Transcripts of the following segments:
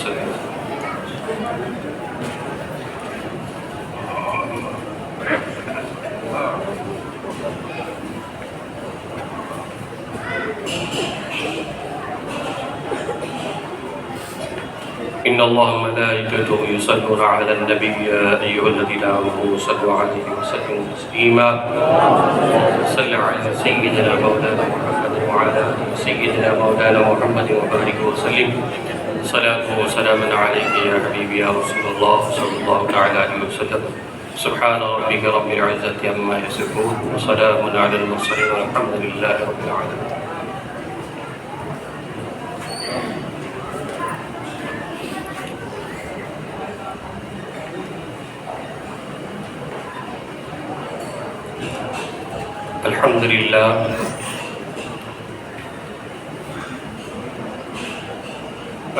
وسلم۔ إن الله وملائكته يصلون على النبي يا أيها الذين آمنوا صلوا عليه وسلموا تسليما صل على سيدنا مولانا محمد وعلى آل سيدنا مولانا محمد وبارك وسلم صلاة وسلاما عليك يا حبيبي يا رسول الله صلى الله تعالى عليه وسلم۔ سبحان ربك رب العزة عما يصفون وسلام على المرسلين والحمد لله رب العالمين۔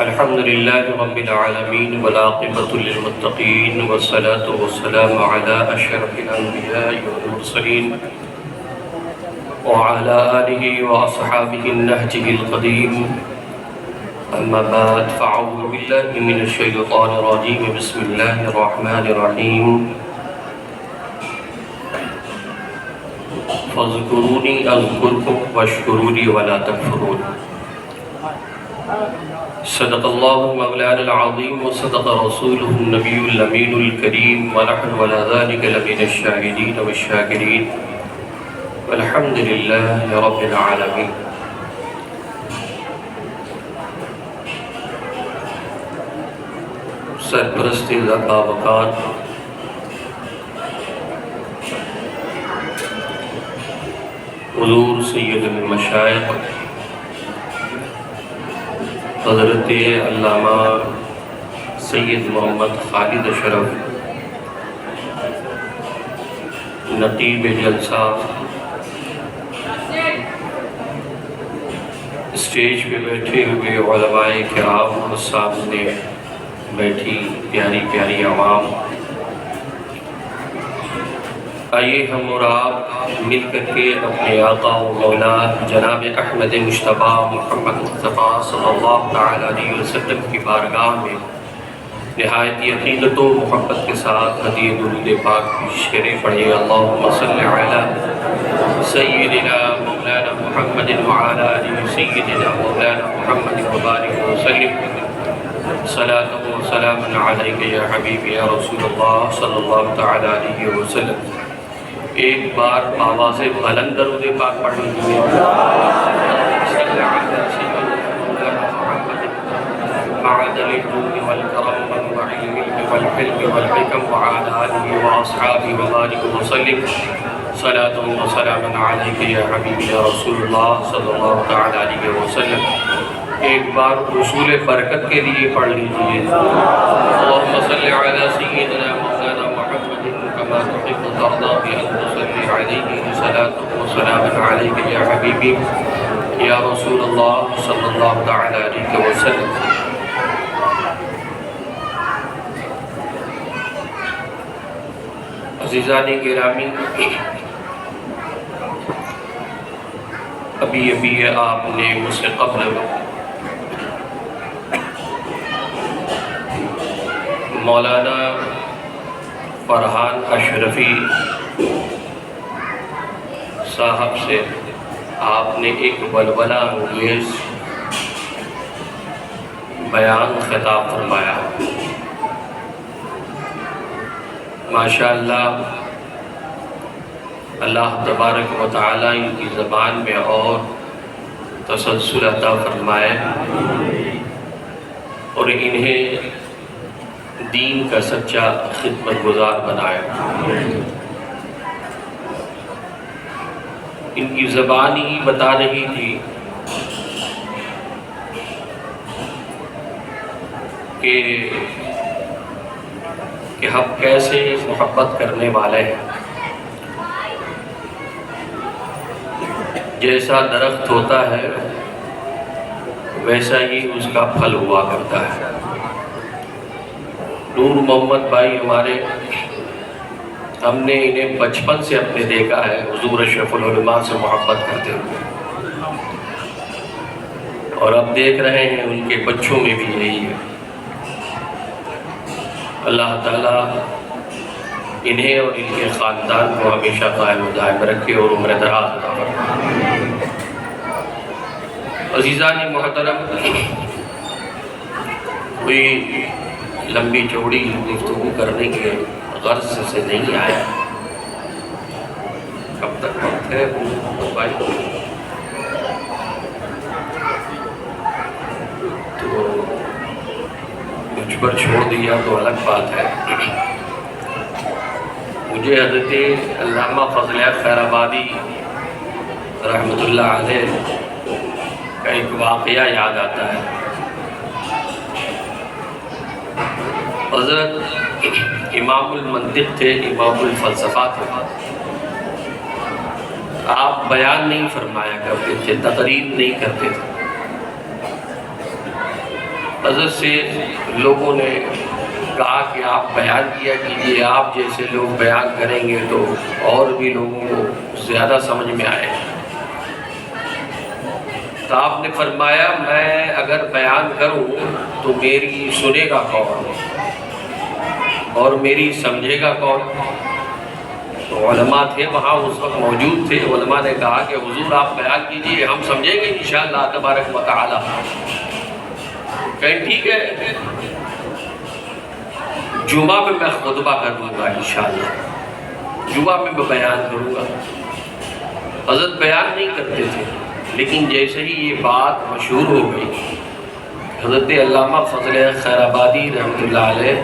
الحمد لله رب العالمين والعاقبة للمتقين والصلاة والسلام على أشرف الأنبياء والمرسلين وعلى آله وأصحابه النهج القديم، أما بعد فأعوذ بالله من الشيطان الرجيم، بسم الله الرحمن الرحيم۔ فاذكروني أذكركم واشكروا لي ولا تكفرون۔ صدق الله مولانا العظيم وصدق رسوله النبي الأمين الكريم، ونحن على ذلك لمن الشاهدين والشاكرين، والحمد لله رب العالمين۔ سرپرست باوقار حضور سید المشائخ حضرت علامہ سید محمد خالد اشرف نقیب جلسہ، اسٹیج پہ بیٹھے ہوئے علماء کرام اور سامنے بیٹھی پیاری پیاری عوام، آئیے ہم اور آپ مل کر کے اپنے آقا و مولا جناب احمد مجتبیٰ محمد مصطفیٰ صلی اللہ تعالیٰ علیہ وسلم کی بارگاہ میں نہایت عقیدت و محبت کے ساتھ ہدیہ درود پاک پیش کریں۔ پڑھیں اللہم صلی علی سیدنا مولانا محمد وعلی آل سیدنا مولانا محمد وبارک وسلم۔ صلاۃ و سلام علیک یا حبیبی یا رسول اللہ صلی اللہ تعالیٰ علیہ وسلم۔ ایک بار آواز بلند درود پاک پڑھ لیجیے۔ معدل الجود والکرم والعلم والحلم والحکم وعلى آلہ واصحابہ وبارک وسلم۔ صلاۃ و سلام علیک یا حبیبی یا رسول اللہ صلی اللہ تعالیٰ علیہ وسلم۔ ایک بار حصول برکت کے لیے پڑھ لیجیے۔ اللہم صلی علی سیدنا مولانا محمد کما تحب وترضى بأن تصلي عليه صلاة وسلام عليك يا حبيبي يا رسول الله صلى الله تعالى عليه وسلم۔ عزیزان گرامی، ابھی آپ نے مجھ سے قبل مولانا فرحان اشرفی صاحب سے آپ نے ایک ولولہ انگیز بیان خطاب فرمایا۔ ماشاءاللہ اللہ تبارک و تعالیٰ ان کی زبان میں اور تسلسل عطا فرمائے اور انہیں دین کا سچا خدمت گزار بنائے۔ ان کی زبان ہی بتا رہی تھی کہ ہم کیسے محبت کرنے والے ہیں۔ جیسا درخت ہوتا ہے ویسا ہی اس کا پھل ہوا کرتا ہے۔ نور محمد بھائی ہمارے، ہم نے انہیں بچپن سے اپنے دیکھا ہے حضور اشرف العلماء سے محبت کرتے ہوئے، اور اب دیکھ رہے ہیں ان کے بچوں میں بھی یہی ہے۔ اللہ تعالیٰ انہیں اور ان کے خاندان کو ہمیشہ قائم و دائم رکھے اور عمر دراز عطا فرمائے۔ عزیزان محترم، کوئی لمبی چوڑی گفتگو کرنے کے غرض سے نہیں آیا۔ کب تک وقت ہے بھائی؟ تو مجھ پر چھوڑ دیا تو الگ بات ہے۔ مجھے حضرت علامہ فضل خیر آبادی رحمۃ اللہ علیہ کا ایک واقعہ یاد آتا ہے۔ حضرت امام المنطق تھے، امام الفلسفہ تھے۔ آپ بیان نہیں فرمایا کرتے تھے، تقریر نہیں کرتے تھے۔ حضرت سے لوگوں نے کہا کہ آپ بیان کیا کیجیے، آپ جیسے لوگ بیان کریں گے تو اور بھی لوگوں کو زیادہ سمجھ میں آئے۔ تو آپ نے فرمایا میں اگر بیان کروں تو میری سنے گا کون اور میری سمجھے گا کون؟ تو علماء تھے وہاں اس وقت موجود تھے۔ علماء نے کہا کہ حضور آپ بیان کیجیے، ہم سمجھیں گے انشاءاللہ تبارک و تعالی۔ کہیں ٹھیک ہے، جمعہ میں میں خطبہ کروں گا انشاءاللہ، جمعہ میں میں بیان کروں گا۔ حضرت بیان نہیں کرتے تھے، لیکن جیسے ہی یہ بات مشہور ہو گئی، حضرت علامہ فضل خیر آبادی رحمۃ اللہ علیہ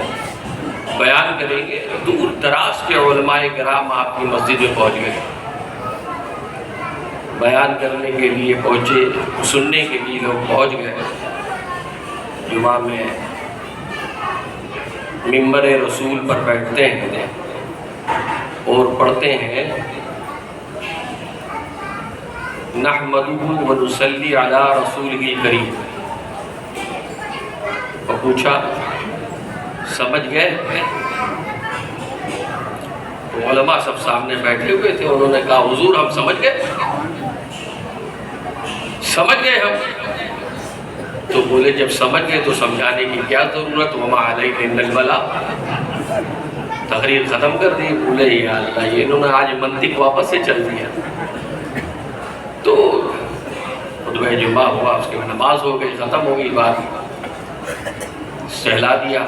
بیان کریں گے، دور دراز کے علماء کرام آپ کی مسجد میں پہنچ گئے، بیان کرنے کے لیے پہنچے، سننے کے لیے لوگ پہنچ گئے۔ جمعہ میں ممبر رسول پر بیٹھتے ہیں اور پڑھتے ہیں نحمدہ ونصلی علی رسولہ الکریم۔ اور پوچھا سمجھ گئے؟ تو علماء سب سامنے بیٹھے ہوئے تھے، انہوں نے کہا حضور ہم سمجھ گئے، سمجھ گئے ہم۔ تو بولے جب سمجھ گئے تو سمجھانے کی کیا ضرورت، وما علیہ الا البلاغ۔ تقریر ختم کر دی۔ بولے یا اللہ، یہ انہوں نے آج منطق واپس سے چل دیا۔ تو خطبہ جمعہ ہوا، اس کے بعد نماز ہو گئی، ختم ہو گئی بات، سہلا دیا۔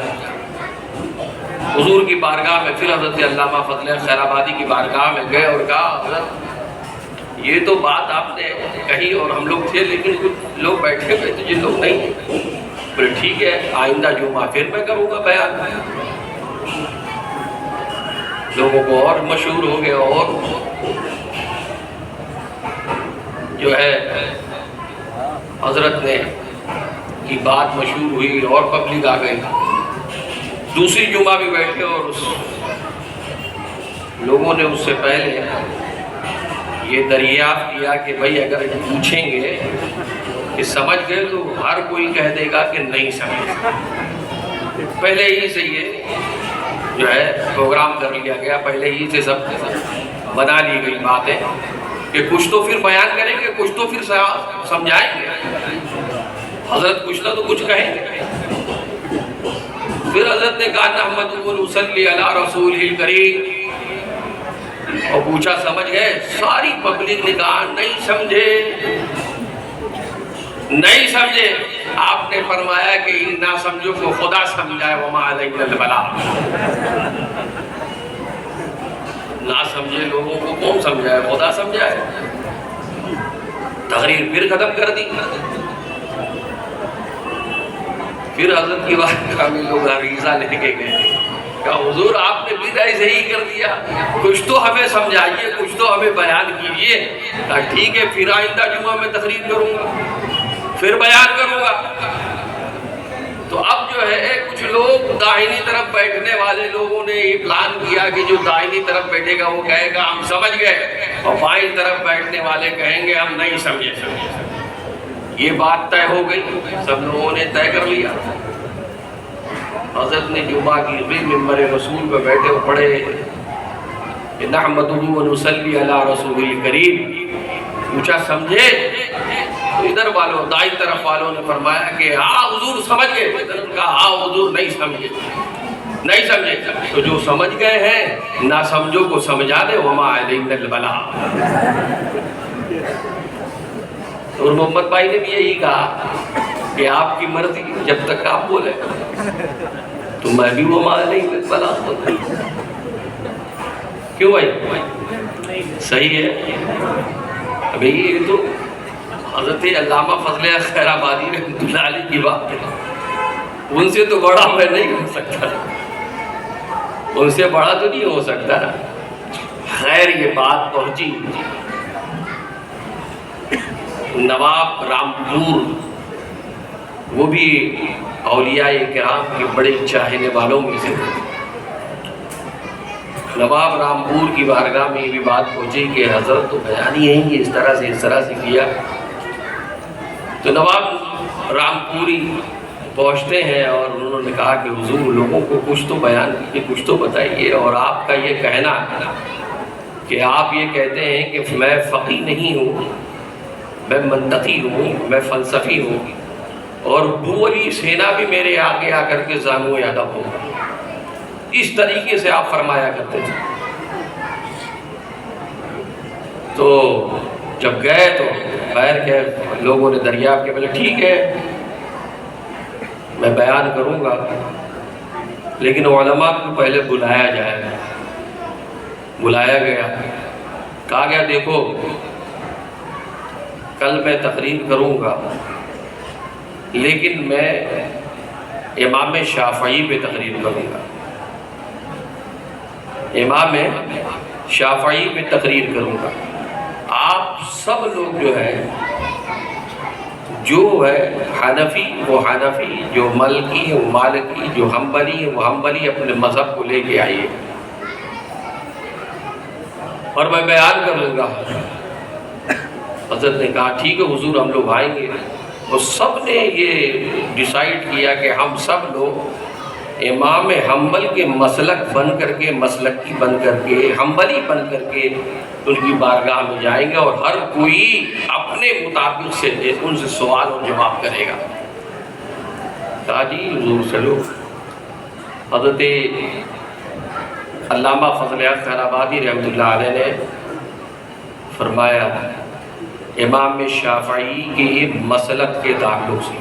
حضور کی بارگاہ میں پھر حضرت علامہ فضل خیر آبادی کی بارگاہ میں گئے اور کہا حضرت یہ تو بات آپ نے کہی اور ہم لوگ تھے، لیکن کچھ لوگ بیٹھے ہوئے تھے جن لوگ نہیں۔ بولے ٹھیک ہے، آئندہ جمعہ پھر میں کروں گا بیان۔ لوگوں کو اور مشہور ہو گیا، اور جو ہے حضرت نے کی بات مشہور ہوئی اور پبلک آ گئی۔ دوسری جمعہ بھی بیٹھے اور لوگوں نے اس سے پہلے یہ دریافت کیا کہ بھائی اگر پوچھیں گے کہ سمجھ گئے تو ہر کوئی کہہ دے گا کہ نہیں سمجھ۔ پہلے ہی سے یہ جو ہے پروگرام کر لیا گیا، پہلے ہی سے سب بنا لی گئی باتیں کہ کچھ تو پھر بیان کریں گے، کچھ تو پھر سمجھائیں گے۔ حضرت کچھ نہ تو کچھ کہیں گے۔ پھر حضرت نے کہا نحمدہ ونصلی علی رسولہ الکریم، اور پوچھا سمجھ گئے؟ ساری پبلک نے کہا نہیں سمجھے، نہیں سمجھے۔ آپ نے فرمایا کہ ان نہ سمجھو کو خدا سمجھائے، وما علیہ الا البلاغ۔ نہ سمجھے لوگوں کو کون سمجھائے؟ خدا سمجھائے۔ تقریر پھر ختم کر دی۔ پھر حضرت کی بات میں لوگ عریضہ لے کے گئے کہ حضور آپ نے بھی ایسے ہی کر دیا، کچھ تو ہمیں سمجھائیے، کچھ تو ہمیں بیان کیجیے۔ کہا ٹھیک ہے، پھر آئندہ جمعہ میں تقریر کروں گا، پھر بیان کروں گا۔ تو اب جو ہے کچھ لوگ داہنی طرف بیٹھنے والے لوگوں نے یہ پلان کیا کہ جو داہنی طرف بیٹھے گا وہ کہے گا ہم سمجھ گئے، اور بائیں طرف بیٹھنے والے کہیں گے ہم نہیں سمجھے۔ یہ بات طے ہو گئی، سب لوگوں نے طے کر لیا۔ حضرت نے جمعہ کی بھی ممبر رسول پہ بیٹھے اور پڑھے کہ نحمدہ ونصلی علی رسول الکریم۔ پوچھا سمجھے؟ تو ادھر والوں دائیں طرف والوں نے فرمایا کہ ہاں حضور سمجھ گئے، ادھر کہا ہاں حضور نہیں سمجھے۔ نہیں سمجھے تو جو سمجھ گئے ہیں نہ سمجھو کو سمجھا دے، وما علینا البلاغ۔ اور محمد بھائی نے بھی یہی کہا کہ آپ کی مرضی، جب تک آپ بولے تو میں بھی وما علینا البلاغ بولتا ہوں۔ کیوں بھائی؟ صحیح ہے۔ ابھی یہ تو حضرت علامہ فضل خیر آبادی رحمۃ اللہ علیہ کی بات ہے، ان سے تو بڑا میں نہیں ہو سکتا، ان سے بڑا تو نہیں ہو سکتا نا۔ خیر یہ بات پہنچی نواب رامپور، وہ بھی اولیاء کرام کے بڑے چاہنے والوں میں سے تھے۔ نواب رامپور کی بارگاہ میں یہ بھی بات پہنچی کہ حضرت تو بیان ہی ہے اس طرح سے کیا۔ تو نواب رامپوری پہنچتے ہیں اور انہوں نے کہا کہ حضور لوگوں کو کچھ تو بیان کیجیے، کچھ تو بتائیے، اور آپ کا یہ کہنا کہ آپ یہ کہتے ہیں کہ میں فقیہ نہیں ہوں، میں منطقی ہوں، میں فلسفی ہوں، اور بولی سینا بھی میرے آگے آ کر کے زانو ادب ہو، اس طریقے سے آپ فرمایا کرتے تھے۔ تو جب گئے تو خیر کے لوگوں نے دریافت کے بولے ٹھیک ہے میں بیان کروں گا، لیکن علماء کو پہلے بلایا جائے گا۔ بلایا گیا، کہا گیا دیکھو کل میں تقریر کروں گا، لیکن میں امام شافعی پہ تقریر کروں گا، امام شافعی پہ تقریر کروں گا۔ آپ سب لوگ جو ہے حنفی وہ حنفی، جو مالکی وہ مالکی، جو حنبلی وہ حنبلی، اپنے مذہب کو لے کے آئیے اور میں بیان کروں گا۔ حضرت نے کہا ٹھیک ہے حضور ہم لوگ آئیں گے۔ اور سب نے یہ ڈیسائیڈ کیا کہ ہم سب لوگ امام حنبل کے مسلک بن کر کے، مسلکی بن کر کے، حنبلی بن کر کے ان کی بارگاہ میں جائیں گے، اور ہر کوئی اپنے مطابق سے ان سے سوال اور جواب کرے گا۔ کہا جی حضور چلو۔ حضرت علامہ فضل خیر آبادی رحمۃ اللہ علیہ نے فرمایا امام شافعی کے مسلک کے تعلق سے،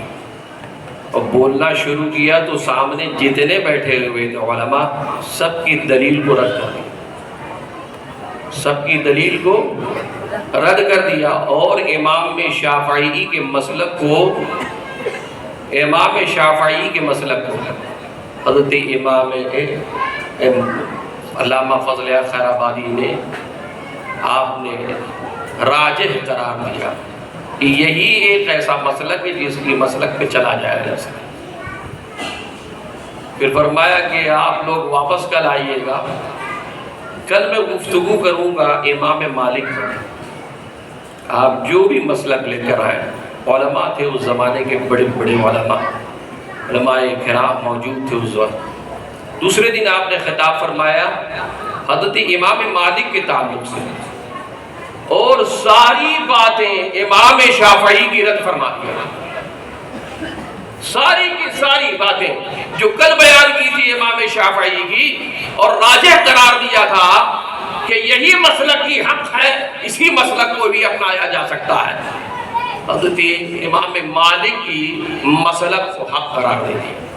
اور بولنا شروع کیا تو سامنے جتنے بیٹھے ہوئے تھے علماء سب کی دلیل کو رد کر دیا، سب کی دلیل کو رد کر دیا، اور امام شافعی کے مسلک کو، امام شافعی کے مسلک کو حضرت امام علامہ فضل خیر آبادی نے آپ نے راجح قرار دیا کہ یہی ایک ایسا مسلک ہے جس کی مسلک پہ چلا جائے جا سکے۔ پھر فرمایا کہ آپ لوگ واپس کل آئیے گا، کل میں گفتگو کروں گا امام مالک پر، آپ جو بھی مسلک لے کر آئے۔ علماء تھے اس زمانے کے بڑے بڑے علماء کرام موجود تھے اس وقت۔ دوسرے دن آپ نے خطاب فرمایا حضرت امام مالک کے تعلق سے، اور ساری باتیں امام شافعی کی رد فرما دیا، ساری کی ساری باتیں جو کل بیان کی تھی امام شافعی کی، اور راجح قرار دیا تھا کہ یہی مسلک کی حق ہے، اسی مسلک کو بھی اپنایا جا سکتا ہے، حضرت امام مالک کی مسلک کو حق قرار دے دیا۔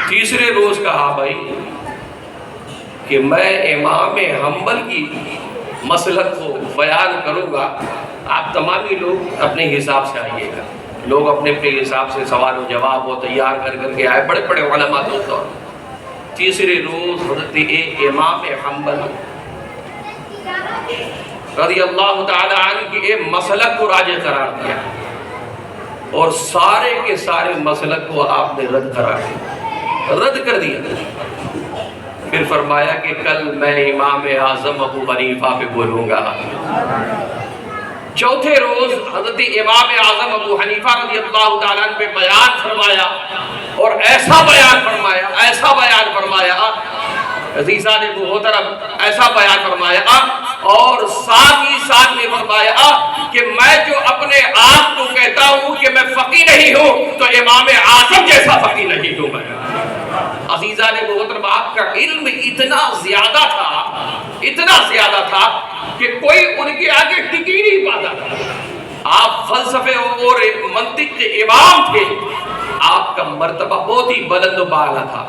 تیسرے روز کہا بھائی کہ میں امام حنبل کی مسلک کو بیان کروں گا، آپ تمامی لوگ اپنے حساب سے آئیے گا۔ لوگ اپنے اپنے حساب سے سوال و جواب وہ تیار کر کر کے آئے، بڑے بڑے علماء دوست۔ اور تیسرے روز حضرت امام حنبل رضی اللہ تعالی عنہ کے مسلک کو راجح قرار دیا، اور سارے کے سارے مسلک کو آپ نے رد کر دیا۔ پھر فرمایا کہ کل میں امام اعظم ابو حنیفہ پہ بولوں گا۔ چوتھے روز حضرت امام اعظم ابو حنیفہ رضی اللہ تعالیٰ عنہ پہ بیان فرمایا، اور ایسا بیان فرمایا عزیزان محترم، ایسا بیان فرمایا، اور ساتھ ہی ساتھ میں فرمایا کہ میں جو اپنے آپ کو کہتا ہوں کہ میں فقیہ نہیں ہوں، تو امام اعظم جیسا فقیہ نہیں ہوں میں۔ عزیزان محترم آپ کا علم اتنا زیادہ تھا کہ کوئی ان کے آگے ٹک ہی نہیں پاتا تھا۔ آپ فلسفے اور منطق کے امام تھے، آپ کا مرتبہ بہت ہی بلند و بالا تھا۔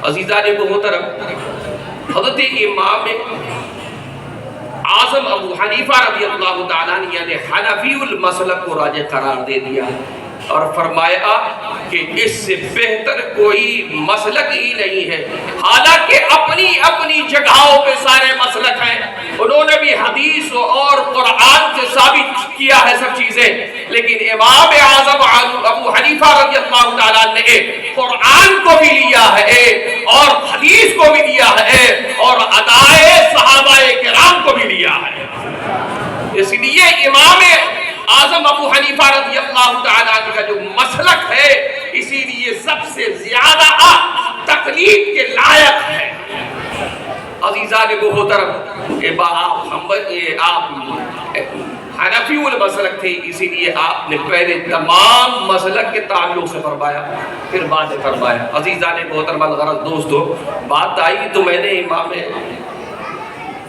عزیزان محترم، حضرت امام اعظم ابو حنیفہ رضی اللہ تعالیٰ عنہ نے حنفی المسلک کو راجح قرار دے دیا اور فرمایا کہ اس سے بہتر کوئی مسلک ہی نہیں ہے۔ حالانکہ اپنی جگہوں پہ سارے مسلک ہیں، انہوں نے بھی حدیث اور قرآن سے ثابت کیا ہے سب چیزیں، لیکن امام اعظم ابو حنیفہ رضی اللہ تعالیٰ نے قرآن کو بھی لیا ہے اور حدیث کو بھی لیا ہے اور ادائے صحابہ کرام کو بھی لیا ہے۔ اس لیے امام اعظم ابو حنیفہ رضی اللہ تعالیٰ عنہ کا جو مسلک ہے، اسی لیے سب سے زیادہ تقلید کے لائق ہے۔ عزیزان محترم، آپ حنفی المسلک تھے، اسی لیے آپ نے پہلے تمام مسلک کے تعلق سے فرمایا، پھر بعد فرمایا۔ عزیزان محترم، الغرض دوستو، بات آئی تو میں نے امام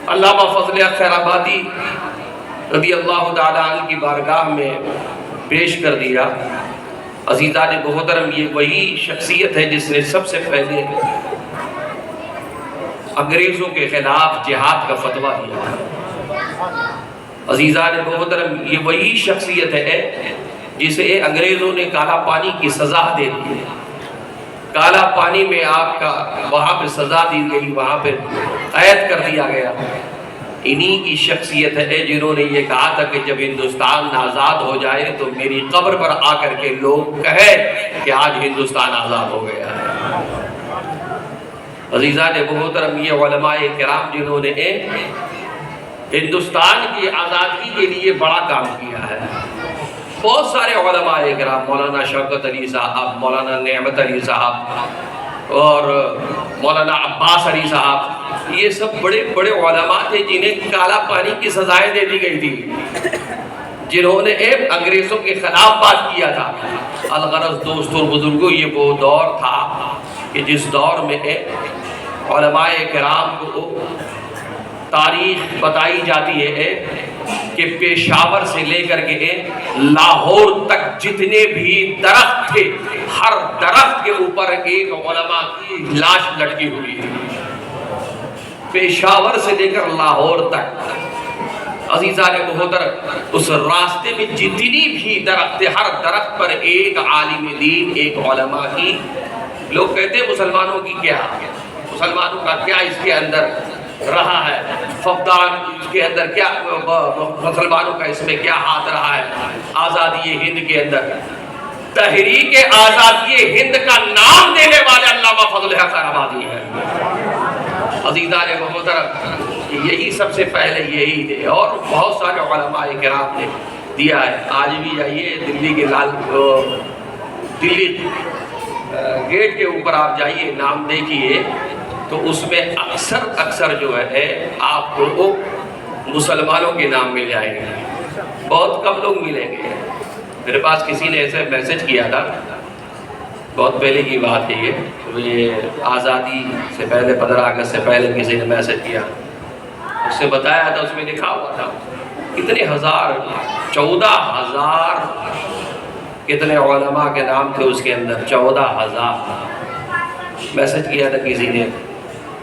علامہ فضل خیر آبادی رضی اللہ تعالیٰ عنہ کی بارگاہ میں پیش کر دیا۔ عزیزان محترم، یہ وہی شخصیت ہے جس نے سب سے پہلے انگریزوں کے خلاف جہاد کا فتویٰ دیا۔ عزیزان محترم، یہ وہی شخصیت ہے جسے انگریزوں نے کالا پانی کی سزا دے دی۔ کالا پانی میں آپ کا وہاں پہ سزا دی گئی، وہاں پہ قید کر دیا گیا۔ انہی کی شخصیت ہے جنہوں نے یہ کہا تھا کہ جب ہندوستان آزاد ہو جائے تو میری قبر پر آ کر کے لوگ کہیں کہ آج ہندوستان آزاد ہو گیا ہے۔ عزیزان محترم، یہ علماء کرام جنہوں نے ہندوستان کی آزادی کے لیے بڑا کام کیا ہے، بہت سارے علماء کرام، مولانا شوکت علی صاحب، مولانا نعمت علی صاحب اور مولانا عباس علی صاحب، یہ سب بڑے بڑے علماء تھے جنہیں کالا پانی کی سزائیں دے دی گئی تھی، جنہوں نے انگریزوں کے خلاف بات کیا تھا۔ الغرض دوستوں اور بزرگوں، یہ وہ دور تھا کہ جس دور میں علماء کرام کو تاریخ بتائی جاتی ہے کہ پیشاور سے لے کر کے لاہور تک جتنے بھی درخت تھے، ہر درخت کے اوپر ایک علماء کی لاش لٹکی ہوئی ہے، پیشاور سے لے کر لاہور تک۔ عزیزان محترم، اس راستے میں جتنی بھی درخت تھے، ہر درخت پر ایک عالم دین، ایک علماء کی۔ لوگ کہتے ہیں مسلمانوں کی کیا، مسلمانوں کا کیا اس کے اندر رہا ہے، فقدان اس کے اندر کیا، مسلمانوں کا اس میں کیا ہاتھ رہا ہے آزادی ہند کے اندر۔ تحریک آزادی ہند کا نام دینے والے علامہ فضل خیر آبادی ہے۔ عزیزان محترم، یہی سب سے پہلے یہی تھے، اور بہت سارے علماء کرام نے دیا ہے۔ آج بھی جائیے دلی کے دلی گیٹ کے اوپر آپ جائیے، نام دیکھیے تو اس میں اکثر جو ہے آپ کو مسلمانوں کے نام مل جائیں گے، بہت کم لوگ ملیں گے۔ میرے پاس کسی نے ایسے میسج کیا تھا، بہت پہلے کی بات ہے یہ آزادی سے پہلے 15 اگست سے پہلے کسی نے میسج کیا، اس سے بتایا تھا، اس میں لکھا ہوا تھا کتنے ہزار، 14,000 کتنے علماء کے نام تھے اس کے اندر، 14,000 میسج کیا تھا کسی نے۔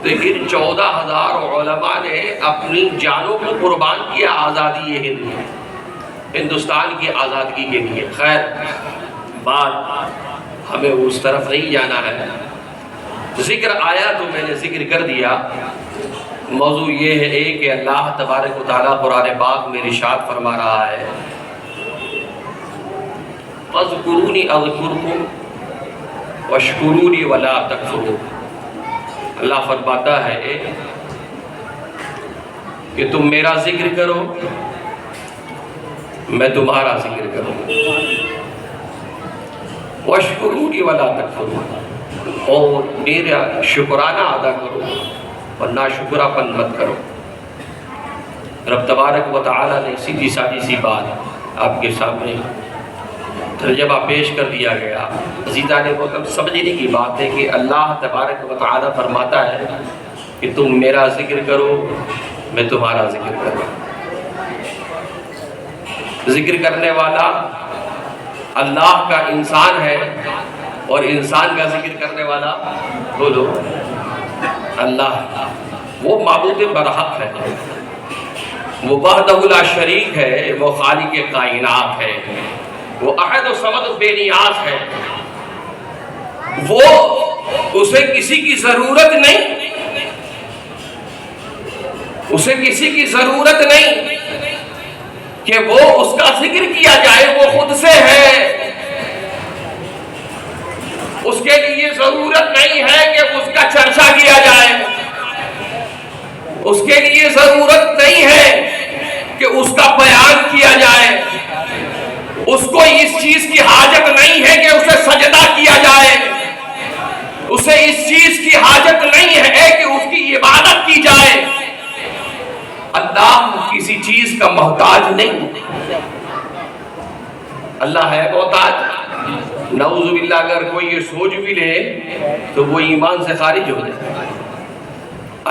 تو ان 14,000 علماء نے اپنی جانوں کو قربان کیا آزادی ہند، ہندوستان کی آزادگی کے لیے۔ خیر، بات ہمیں اس طرف نہیں جانا ہے، ذکر آیا تو میں نے ذکر کر دیا۔ موضوع یہ ہے کہ اللہ تبارک و تعالیٰ قرآن پاک میں ارشاد فرما رہا ہے، فاذکرونی اذکرکم واشکرونی ولا تکفرون۔ اللہ فرماتا ہے کہ تم میرا ذکر کرو، میں تمہارا ذکر کروں، واشکرونی ولا تکفرون، اور میرا شکرانہ ادا کرو اور ناشکرا پن مت کرو۔ رب تبارک و تعالی نے سیدھی سادی سی بات آپ کے سامنے ترجمہ پیش کر دیا گیا۔ عزیزان محترم، سمجھنے کی بات ہے کہ اللہ تبارک و تعالیٰ فرماتا ہے کہ تم میرا ذکر کرو، میں تمہارا ذکر کروں۔ ذکر کرنے والا اللہ کا انسان ہے، اور انسان کا ذکر کرنے والا بولو اللہ، وہ معبود برحق ہے، وہ وحدہ لا شریک ہے، وہ خالق کائنات ہے، وہ احد و صمد بے نیاز ہے، وہ اسے کسی کی ضرورت نہیں، اسے کسی کی ضرورت نہیں کہ وہ اس کا ذکر کیا جائے، وہ خود سے ہے، اس کے لیے ضرورت نہیں ہے کہ اس کا چرچا کیا جائے، اس کے لیے ضرورت نہیں ہے کہ اس کا بیان کیا جائے، اس کو اس چیز کی حاجت نہیں ہے کہ اسے سجدہ کیا جائے، اسے اس چیز کی حاجت نہیں ہے کہ اس کی عبادت کی جائے۔ اللہ کسی چیز کا محتاج نہیں، اللہ ہے محتاج؟ نعوذ باللہ، اگر کوئی یہ سوچ بھی لے تو وہ ایمان سے خارج ہو جائے۔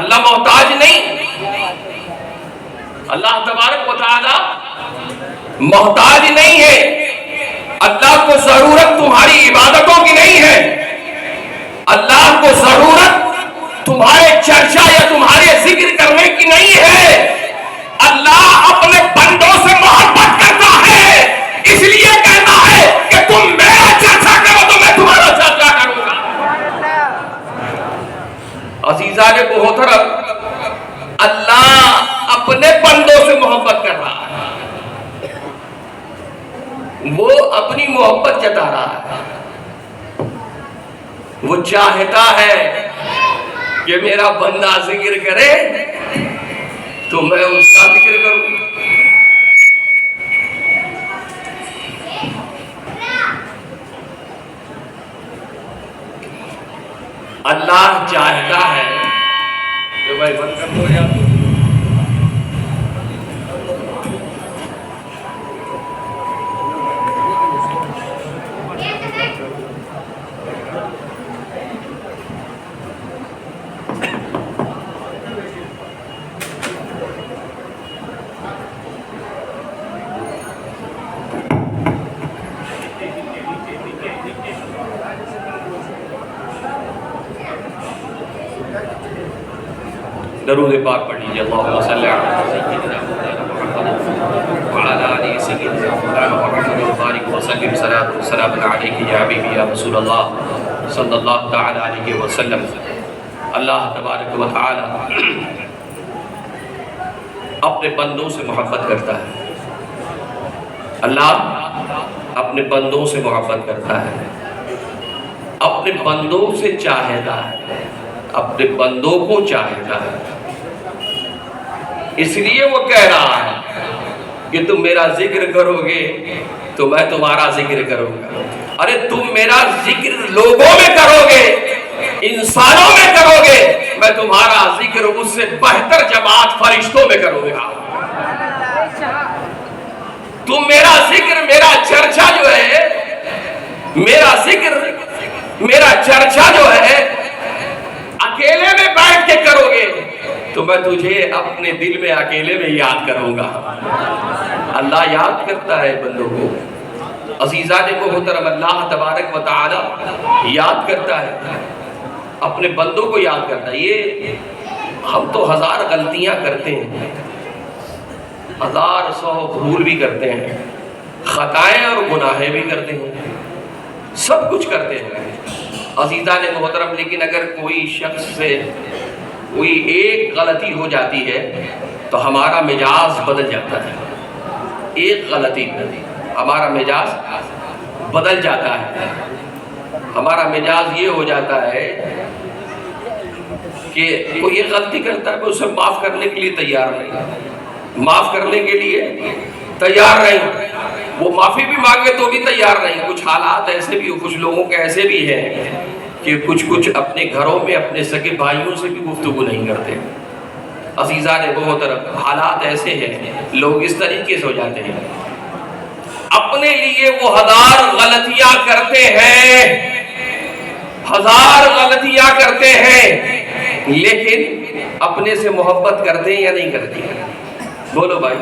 اللہ محتاج نہیں، اللہ تبارک و تعالی محتاج نہیں ہے۔ اللہ کو ضرورت تمہاری عبادتوں کی نہیں ہے، اللہ کو ضرورت تمہارے چرچا یا تمہارے ذکر کرنے کی نہیں ہے۔ اللہ اپنے بندوں سے محبت کرتا ہے، اس لیے کہتا ہے کہ تم میرا چرچا کرو تو میں تمہارا چرچا کروں گا۔ عزیزان محترم، اللہ اپنے بندوں سے محبت کر رہا ہے، وہ اپنی محبت جتا رہا ہے، وہ چاہتا ہے کہ میرا بندہ ذکر کرے تو میں اس کا ذکر کروں۔ اللہ چاہتا ہے کہ بھائی بند کر دو یا درود پاک پڑھ لیجیے۔ اللہم صلی علی سیدنا محمد وعلی آلہ سیدنا محمد وبارک وسلم صلاۃ والسلام علیک یا حبیبی یا رسول اللہ صلی اللہ تعالی علیہ وسلم۔ اللہ تبارک و تعالی اپنے بندوں سے محبت کرتا ہے، اللہ اپنے بندوں سے محبت کرتا ہے، اپنے بندوں سے چاہتا ہے، اپنے بندوں کو چاہتا ہے، اس لیے وہ کہہ رہا ہے کہ تم میرا ذکر کرو گے تو میں تمہارا ذکر کروں گا۔ ارے تم میرا ذکر لوگوں میں کرو گے، انسانوں میں کرو گے، میں تمہارا ذکر اس سے بہتر جماعت فرشتوں میں کروں گا۔ تم میرا ذکر، میرا چرچا جو ہے، میرا ذکر، میرا چرچا جو ہے اکیلے میں بیٹھ کے کرو گے تو میں تجھے اپنے دل میں اکیلے میں یاد کروں گا۔ اللہ یاد کرتا ہے بندوں کو۔ عزیزان محترم، اللہ تبارک و تعالی یاد کرتا ہے، اپنے بندوں کو یاد کرتا ہے۔ یہ ہم تو ہزار غلطیاں کرتے ہیں، ہزار سو بھول بھی کرتے ہیں، خطائیں اور گناہیں بھی کرتے ہیں، سب کچھ کرتے ہیں عزیزان محترم۔ لیکن اگر کوئی شخص سے کوئی ایک غلطی ہو جاتی ہے تو ہمارا مزاج بدل جاتا ہے، ایک غلطی ہمارا مزاج بدل جاتا ہے۔ ہمارا مزاج یہ ہو جاتا ہے کہ کوئی ایک غلطی کرتا ہے تو اسے معاف کرنے کے لیے تیار نہیں، معاف کرنے کے لیے تیار نہیں، وہ معافی بھی مانگے تو بھی تیار نہیں۔ کچھ حالات ایسے بھی، کچھ لوگوں کے ایسے بھی ہیں کہ کچھ اپنے گھروں میں اپنے سگے بھائیوں سے بھی گفتگو نہیں کرتے۔ عزیزان محترم، حالات ایسے ہیں، لوگ اس طریقے سے ہو جاتے ہیں۔ اپنے لیے وہ 1000 غلطیاں کرتے ہیں، 1000 غلطیاں کرتے ہیں، لیکن اپنے سے محبت کرتے ہیں یا نہیں کرتے؟ بولو بھائی،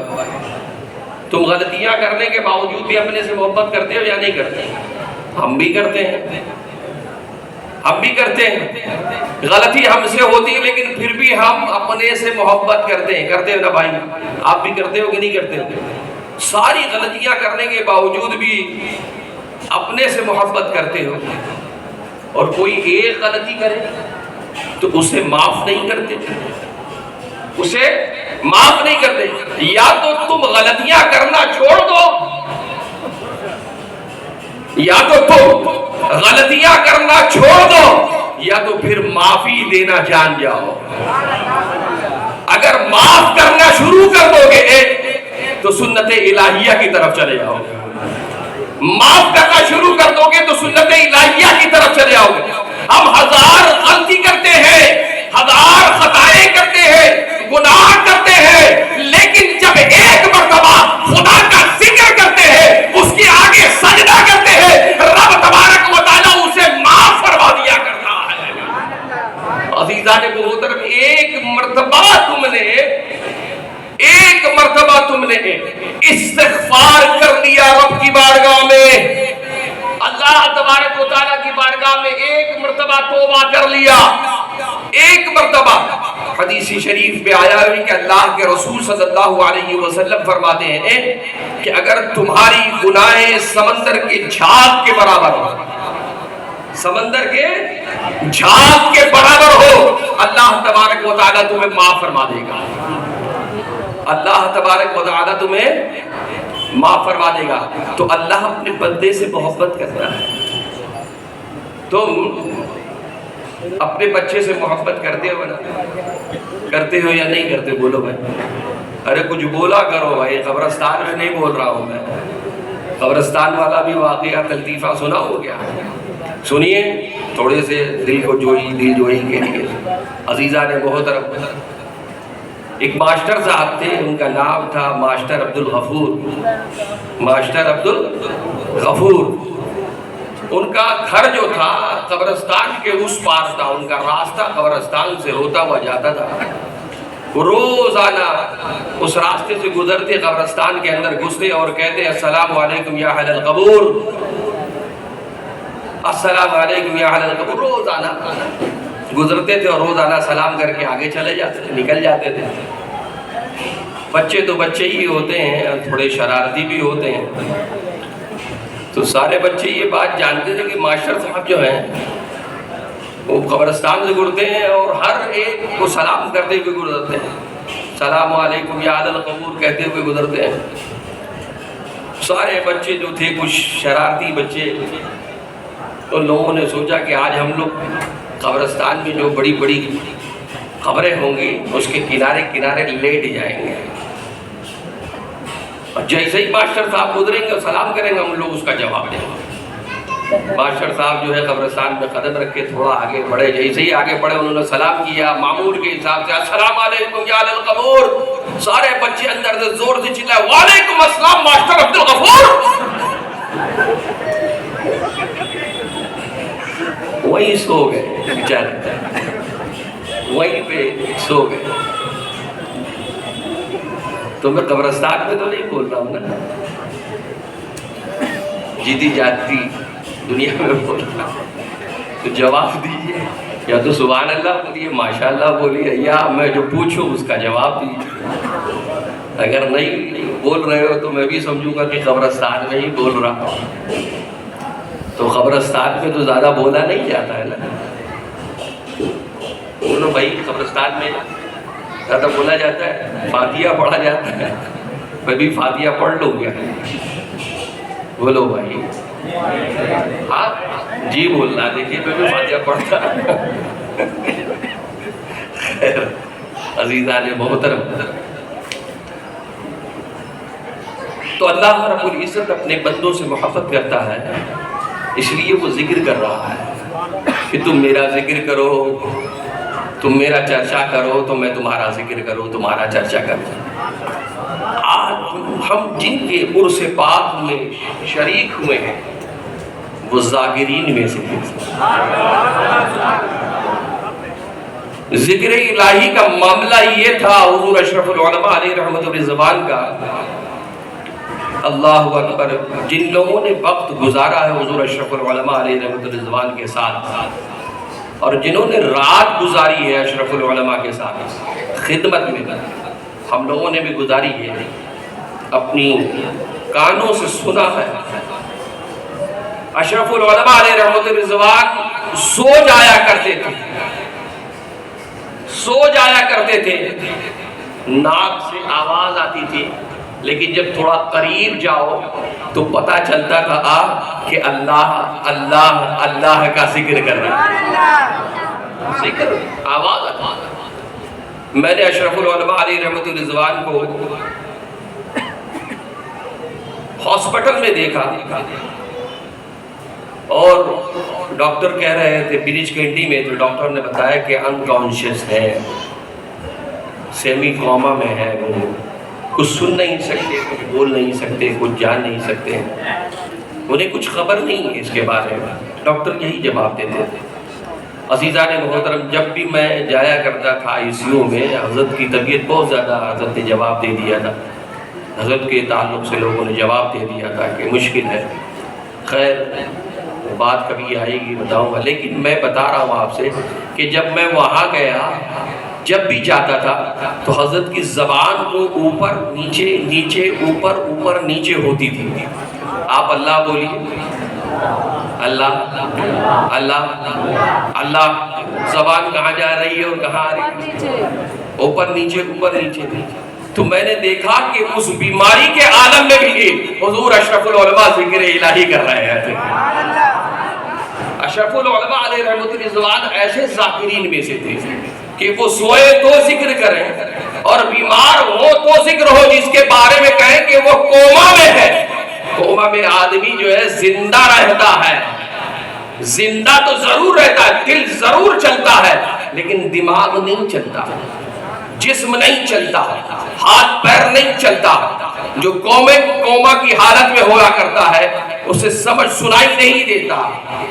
تم غلطیاں کرنے کے باوجود بھی اپنے سے محبت کرتے ہو یا نہیں کرتے؟ ہم بھی کرتے ہیں، ہم بھی کرتے ہیں، غلطی ہم سے ہوتی ہے لیکن پھر بھی ہم اپنے سے محبت کرتے ہیں، کرتے ہو نا بھائی؟ آپ بھی کرتے ہو کہ نہیں کرتے ہو؟ ساری غلطیاں کرنے کے باوجود بھی اپنے سے محبت کرتے ہو، اور کوئی ایک غلطی کرے تو اسے معاف نہیں کرتے، اسے معاف نہیں کرتے۔ یا تو تم غلطیاں کرنا چھوڑ دو، یا تو تم غلطیاں کرنا چھوڑ دو، یا تو پھر معافی دینا جان جاؤ۔ اگر معاف کرنا شروع کر دو گے تو سنت الہیہ کی طرف چلے جاؤ گے، معاف کرنا شروع کر دو گے تو سنت الہیہ کی طرف چلے جاؤ گے۔ ہم 1000 غلطی کرتے ہیں، 1000 خطائیں کرتے ہیں، گناہ کرتے ہیں، لیکن جب ایک مرتبہ خدا کا ذکر کرتے ہیں، اس کے آگے سجدہ کرتے ہیں، رب تبارک و تعالیٰ اسے معاف فرما دیا کرتا ہے۔ عزیزان محترم، ایک مرتبہ تم نے استغفار کر لیا رب کی بارگاہ میں، اللہ تبارک و تعالیٰ کی بارگاہ میں ایک مرتبہ توبہ کر لیا، ایک مرتبہ۔ حدیث شریف میں آیا ہے کہ اللہ کے رسول صلی اللہ علیہ وسلم فرماتے ہیں کہ اگر تمہاری گناہیں سمندر کے جھاگ کے برابر ہو، سمندر کے جھاگ کے برابر ہو، اللہ تبارک و تعالیٰ تمہیں معاف فرما دے گا، اللہ تبارک و تعالیٰ تمہیں معاف فرما دے گا۔ تو اللہ اپنے بندے سے محبت کرتا ہے۔ تم اپنے بچے سے محبت کرتے ہو نا؟ کرتے ہو یا نہیں کرتے؟ بولو بھائی، ارے کچھ بولا کرو بھائی، قبرستان میں نہیں بول رہا ہوں میں، قبرستان والا بھی واقعہ لطیفہ سنا ہو گیا، سنیے تھوڑے سے دل جوئی کے لیے۔ عزیزان محترم، ایک ماسٹر صاحب تھے، ان کا نام تھا ماسٹر عبدالغفور، ماسٹر عبدالغفور۔ ان کا گھر جو تھا قبرستان کے اس پاس تھا، ان کا راستہ قبرستان سے ہوتا ہوا جاتا تھا۔ وہ روزانہ اس راستے سے گزرتے، قبرستان کے اندر گھستے اور کہتے السلام علیکم یا اہل القبور، السلام علیکم یا اہل القبور۔ روزانہ گزرتے تھے اور روزانہ سلام کر کے آگے چلے جاتے تھے، نکل جاتے تھے۔ بچے تو بچے ہی ہوتے ہیں، تھوڑے شرارتی بھی ہوتے ہیں، تو سارے بچے یہ بات جانتے تھے کہ ماسٹر صاحب جو ہیں وہ قبرستان سے گزرتے ہیں اور ہر ایک کو سلام کرتے ہوئے گزرتے ہیں، السلام علیکم یا اہل القبور کہتے ہوئے گزرتے ہیں۔ سارے بچے جو تھے کچھ شرارتی بچے، تو لوگوں نے سوچا کہ آج ہم لوگ قبرستان میں جو بڑی بڑی قبریں ہوں گی اس کے کنارے کنارے لیٹ جائیں گے، اور جیسے ہی ماسٹر صاحب گزریں گے اور سلام کریں گے ہم لوگ اس کا جواب دیں گے۔ ماسٹر صاحب جو ہے قبرستان میں قدم رکھ کے تھوڑا آگے بڑھے، جیسے ہی آگے بڑھے انہوں نے سلام کیا معمول کے حساب سے، السلام علیکم یا اہل القبور۔ سارے بچے اندر سے زور سے چلائے وعلیکم السلام ماسٹر عبدالغفور۔ وہیں سو گئے بیچارے، وہیں پہ سو گئے۔ تو میں قبرستان میں تو نہیں بول رہا ہوں نا، جیتی جاتی دنیا میں بول رہا ہوں، تو جواب دیجیے، یا تو سبحان اللہ بولیے، ماشاء اللہ بولیے، یا میں جو پوچھوں اس کا جواب دیجیے۔ اگر نہیں بول رہے ہو تو میں بھی سمجھوں گا کہ قبرستان میں ہی بول رہا ہوں، تو قبرستان میں تو زیادہ بولا نہیں جاتا ہے نا، بولو بھائی، قبرستان میں زیادہ بولا جاتا ہے، فاتحہ پڑھا جاتا ہے، میں بھی فاتحہ پڑھ لوں گا، بولو بھائی، ہاں جی بولنا، دیکھیے میں بھی فاتحہ پڑھتا۔ خیر عزیزان محترم، تو اللہ رب العزت اپنے بندوں سے محبت کرتا ہے، اس لیے وہ ذکر کر رہا ہے کہ تم میرا ذکر کرو، تم میرا چرچا کرو تو میں تمہارا ذکر کروں، تمہارا چرچا کروں۔ آج ہم جن کے عرس پاک میں شریک ہوئے ہیں وہ ذاکرین میں سے ہیں۔ ذکر الہی کا معاملہ یہ تھا حضور اشرف العلماء علیہ رحمت الرضوان کا۔ اللہ اکبر، جن لوگوں نے وقت گزارا ہے حضور اشرف العلماء علیہ رحمت الرضوان کے ساتھ، اور جنہوں نے رات گزاری ہے اشرف العلماء کے ساتھ خدمت میں، ہم لوگوں نے بھی گزاری ہے، اپنی کانوں سے سنا ہے۔ اشرف العلماء علیہ رحمت الرضوان سو جایا کرتے تھے، سو جایا کرتے تھے، ناک سے آواز آتی تھی، لیکن جب تھوڑا قریب جاؤ تو پتہ چلتا تھا کہ اللہ اللہ اللہ کا ذکر کر رہا ہے، ذکر آواز آتی۔ میں نے اشرف العلماء علیہ رحمت الرضوان کو ہاسپٹل میں دیکھا، اور ڈاکٹر کہہ رہے تھے بریج کینٹی میں، تو ڈاکٹر نے بتایا کہ انکانشیس ہے، سیمی کوما میں ہے، وہ کچھ سن نہیں سکتے، کچھ بول نہیں سکتے، کچھ جان نہیں سکتے، انہیں کچھ خبر نہیں ہے اس کے بارے میں۔ ڈاکٹر یہی جواب دیتے تھے۔ عزیزان محترم، جب بھی میں جایا کرتا تھا آئی سی یو میں، حضرت کی طبیعت بہت زیادہ، حضرت نے جواب دے دیا تھا، حضرت کے تعلق سے لوگوں نے جواب دے دیا تھا کہ مشکل ہے۔ خیر وہ بات کبھی آئے گی بتاؤں گا، لیکن میں بتا رہا ہوں آپ سے کہ جب میں وہاں گیا، جب بھی جاتا تھا تو حضرت کی زبان کو اوپر نیچے نیچے اوپر اوپر نیچے ہوتی تھی۔ آپ اللہ بولیے، اللہ اللہ اللہ، زبان کہاں جا رہی ہے اور کہاں آ رہی ہے؟ اوپر نیچے اوپر نیچے۔ تو میں نے دیکھا کہ اس بیماری کے عالم میں بھی حضور اشرف العلماء ذکر الہی کر رہے تھے۔ اشرف العلماء علیہ رحمت الرضوان ایسے ذاکرین میں سے تھے کہ وہ سوئے تو ذکر کریں اور بیمار ہو تو ذکر ہو، جس کے بارے میں کہیں کہ وہ کوما میں ہے۔ کوما میں آدمی جو ہے زندہ رہتا ہے، زندہ تو ضرور رہتا ہے، دل ضرور چلتا ہے، لیکن دماغ نہیں چلتا، جسم نہیں چلتا، ہاتھ پیر نہیں چلتا۔ جو کوما کی حالت میں ہوا کرتا ہے اسے سمجھ سنائی نہیں دیتا،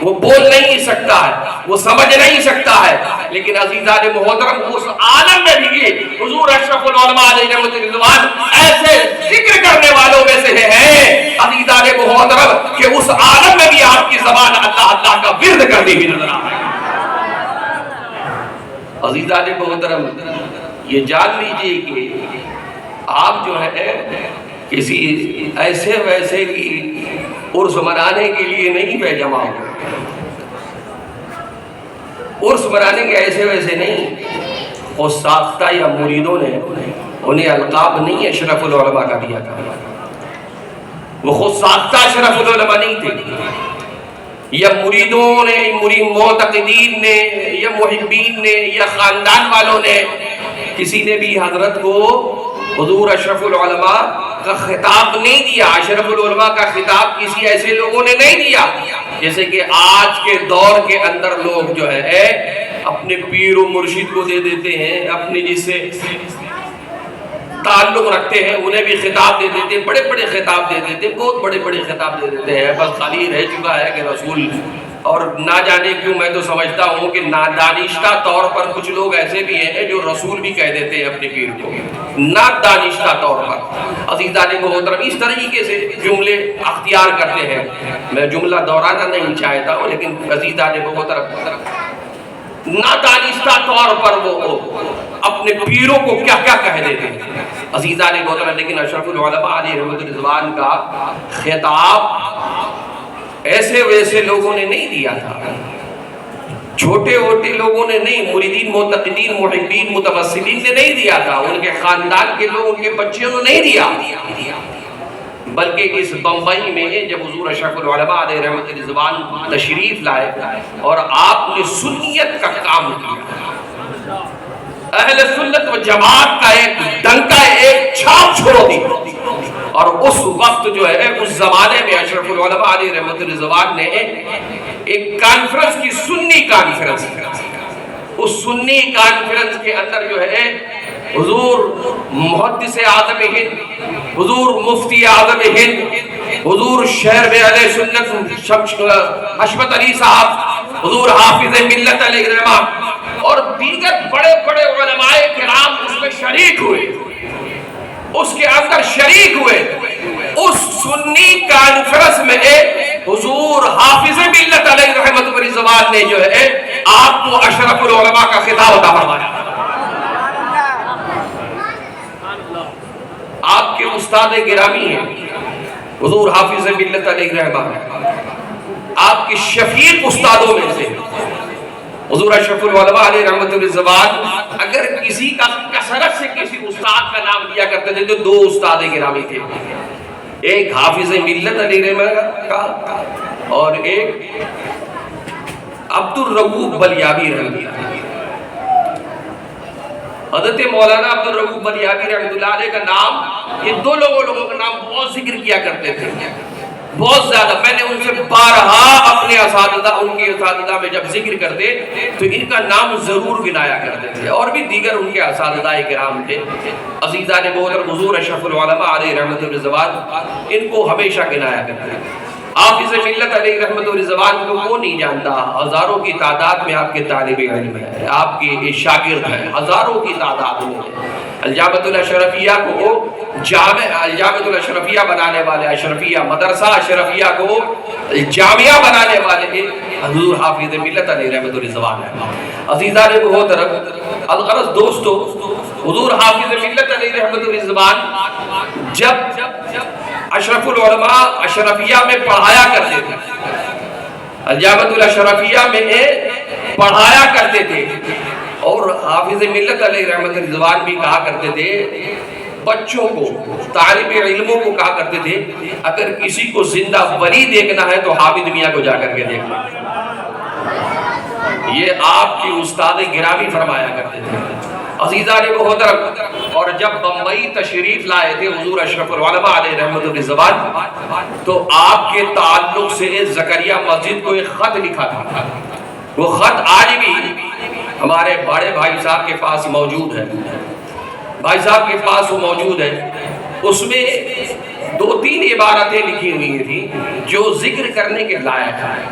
وہ بول نہیں سکتا ہے، وہ سمجھ نہیں سکتا ہے۔ لیکن عزیزان محترم، اس عالم میں بھی حضور اشرف العلماء علیہ رحمت الرضوان ایسے ذکر کرنے والوں میں سے ہیں عزیزان محترم کہ اس عالم میں بھی آپ کی زبان اللہ اللہ کا ورد کرتی ہوئی نظر آ رہی ہے۔ عزیزان محترم، یہ جان لیجئے کہ آپ جو ہے کسی ایسے ویسے کی عرس منانے کے لیے نہیں پہ جمع ہو، عرس منانے کے ایسے ویسے نہیں، وہ ساختہ یا مریدوں نے انہیں القاب نہیں اشرف العلماء کا دیا تھا، وہ خود ساختہ اشرف العلماء نہیں تھے، یا مریدوں نے، معتقدین نے، یا محبین نے، یا خاندان والوں نے، کسی نے بھی حضرت کو حضور اشرف العلماء کا خطاب نہیں دیا۔ اشرف العلماء کا خطاب کسی ایسے لوگوں نے نہیں دیا جیسے کہ آج کے دور کے اندر لوگ جو ہے اپنے پیر و مرشد کو دے دیتے ہیں، اپنے جس سے تعلق رکھتے ہیں انہیں بھی خطاب دے دیتے، بڑے بڑے خطاب دے دیتے، بہت بڑے بڑے خطاب دے دیتے ہیں۔ بس خالی رہ چکا ہے کہ رسول، اور نہ جانے کیوں میں تو سمجھتا ہوں کہ نادانشتہ طور پر کچھ لوگ ایسے بھی ہیں جو رسول بھی کہہ دیتے ہیں اپنے پیر کو، نادانشتہ طور پر۔ عزیزان محترم، اس طریقے سے جملے اختیار کرتے ہیں، میں جملہ دہرانا نہیں چاہتا ہوں، لیکن عزیزان محترم نادانشتہ طور پر وہ اپنے پیروں کو کیا کیا کہہ دیتے ہیں عزیزان محترم۔ لیکن اشرف العلماء علیہ رحمت الرضوان کا خطاب ایسے ویسے لوگوں نے نہیں دیا تھا، چھوٹے چھوٹے لوگوں نے نہیں، مریدین، معتقدین، محبین، متوسلین نے نہیں دیا تھا، ان کے خاندان کے لوگ، ان کے بچیوں نے نہیں دیا، بلکہ اس بمبئی میں جب حضور اشرف العلماء علیہ رحمت الرضوان تشریف لائے اور آپ نے سنیت کا کام کیا، اہل سنت و جماعت کا ایک ڈنکا، ایک چھاپ چھوڑ دی، اور اس وقت جو ہے اس زمانے میں اشرف العلماء علیہ رحمت الرضوان نے ایک کانفرنس کی، سنی کانفرنس، اس سنی کانفرنس کے اندر جو ہے حضور محدث اعظم ہند، حضور مفتی اعظم ہند، حضور شہر میں علیہ سنت حشمت علی صاحب، حضور حافظ ملت علیہ الرحمہ اور دیگر بڑے بڑے علماء کرام اس میں شریک ہوئے، اس کے اندر شریک ہوئے۔ اس سنی کانفرنس میں حضور حافظ ملت علیہ رحمت بری زبان نے جو ہے آپ کو اشرف العلماء کا خطاب عطا فرمایا۔ آپ کے استاد گرامی ہیں حضور حافظ ملت علیہ رحمہ، آپ کے شفیق استادوں میں سے حضور اشرف العلماء علیہ رحمت الزبان۔ اگر کسی کا کثرت سے کسی استاد کا نام لیا کرتے تھے تو دو استاد گرامی تھے، ایک حافظ ملت علیہ رحمت کا اور ایک عبد الرؤوف بلیابی رحمۃ اللہ۔ حضرت مولانا عبد الرؤوف بلیابی رحمۃ اللہ علیہ کا نام، یہ دو لوگوں کا نام بہت ذکر کیا کرتے تھے، بہت زیادہ۔ میں نے ان سے بارہا اپنے اساتذہ، ان کے اساتذہ میں جب ذکر کرتے تو ان کا نام ضرور گنایا کرتے تھے، اور بھی دیگر ان کے اساتذہ کرام تھے عزیزان محترم۔ حضور اشرف العلماء علیہ رحمت الزبان ان کو ہمیشہ گنایا کرتے تھے۔ حافظ ملت علیہ رحمت الزبان کو کون نہیں جانتا؟ ہزاروں کی تعداد میں آپ کے طالب علم ہیں، آپ کے شاگرد ہیں، ہزاروں کی تعداد میں۔ الجامعۃ الاشرفیہ کو الجامعۃ الاشرفیہ بنانے والے، اشرفیہ مدرسہ اشرفیہ کو جامعہ بنانے والے حضور حافظ ملت علیہ رحمت الزبان ہے۔ عزیزان محترم، الغرض دوستو، حضور حافظ ملت علیہ رحمت الزبان جب اشرف العلماء اشرفیہ میں پڑھایا کرتے تھے، الجامعۃ الاشرفیہ میں پڑھایا کرتے تھے، اور حافظ ملت علیہ رحمت الزبان بھی کہا کرتے تھے بچوں کو، طالب علموں کو کہا کرتے تھے اگر کسی کو زندہ ولی دیکھنا ہے تو حافظ میاں کو جا کر کے دیکھنا۔ یہ آپ کی استاد گرامی فرمایا کرتے تھے۔ عزیزان محترم، اور جب بمبئی تشریف لائے تھے حضور اشرف العلماء علیہ رحمت الزبان تو آپ کے تعلق سے زکریا مسجد کو ایک خط لکھا تھا۔ وہ خط آج بھی ہمارے بڑے بھائی صاحب کے پاس موجود ہے، بھائی صاحب کے پاس وہ موجود ہے۔ اس میں دو تین عبارتیں لکھی ہوئی تھی جو ذکر کرنے کے لائق ہے۔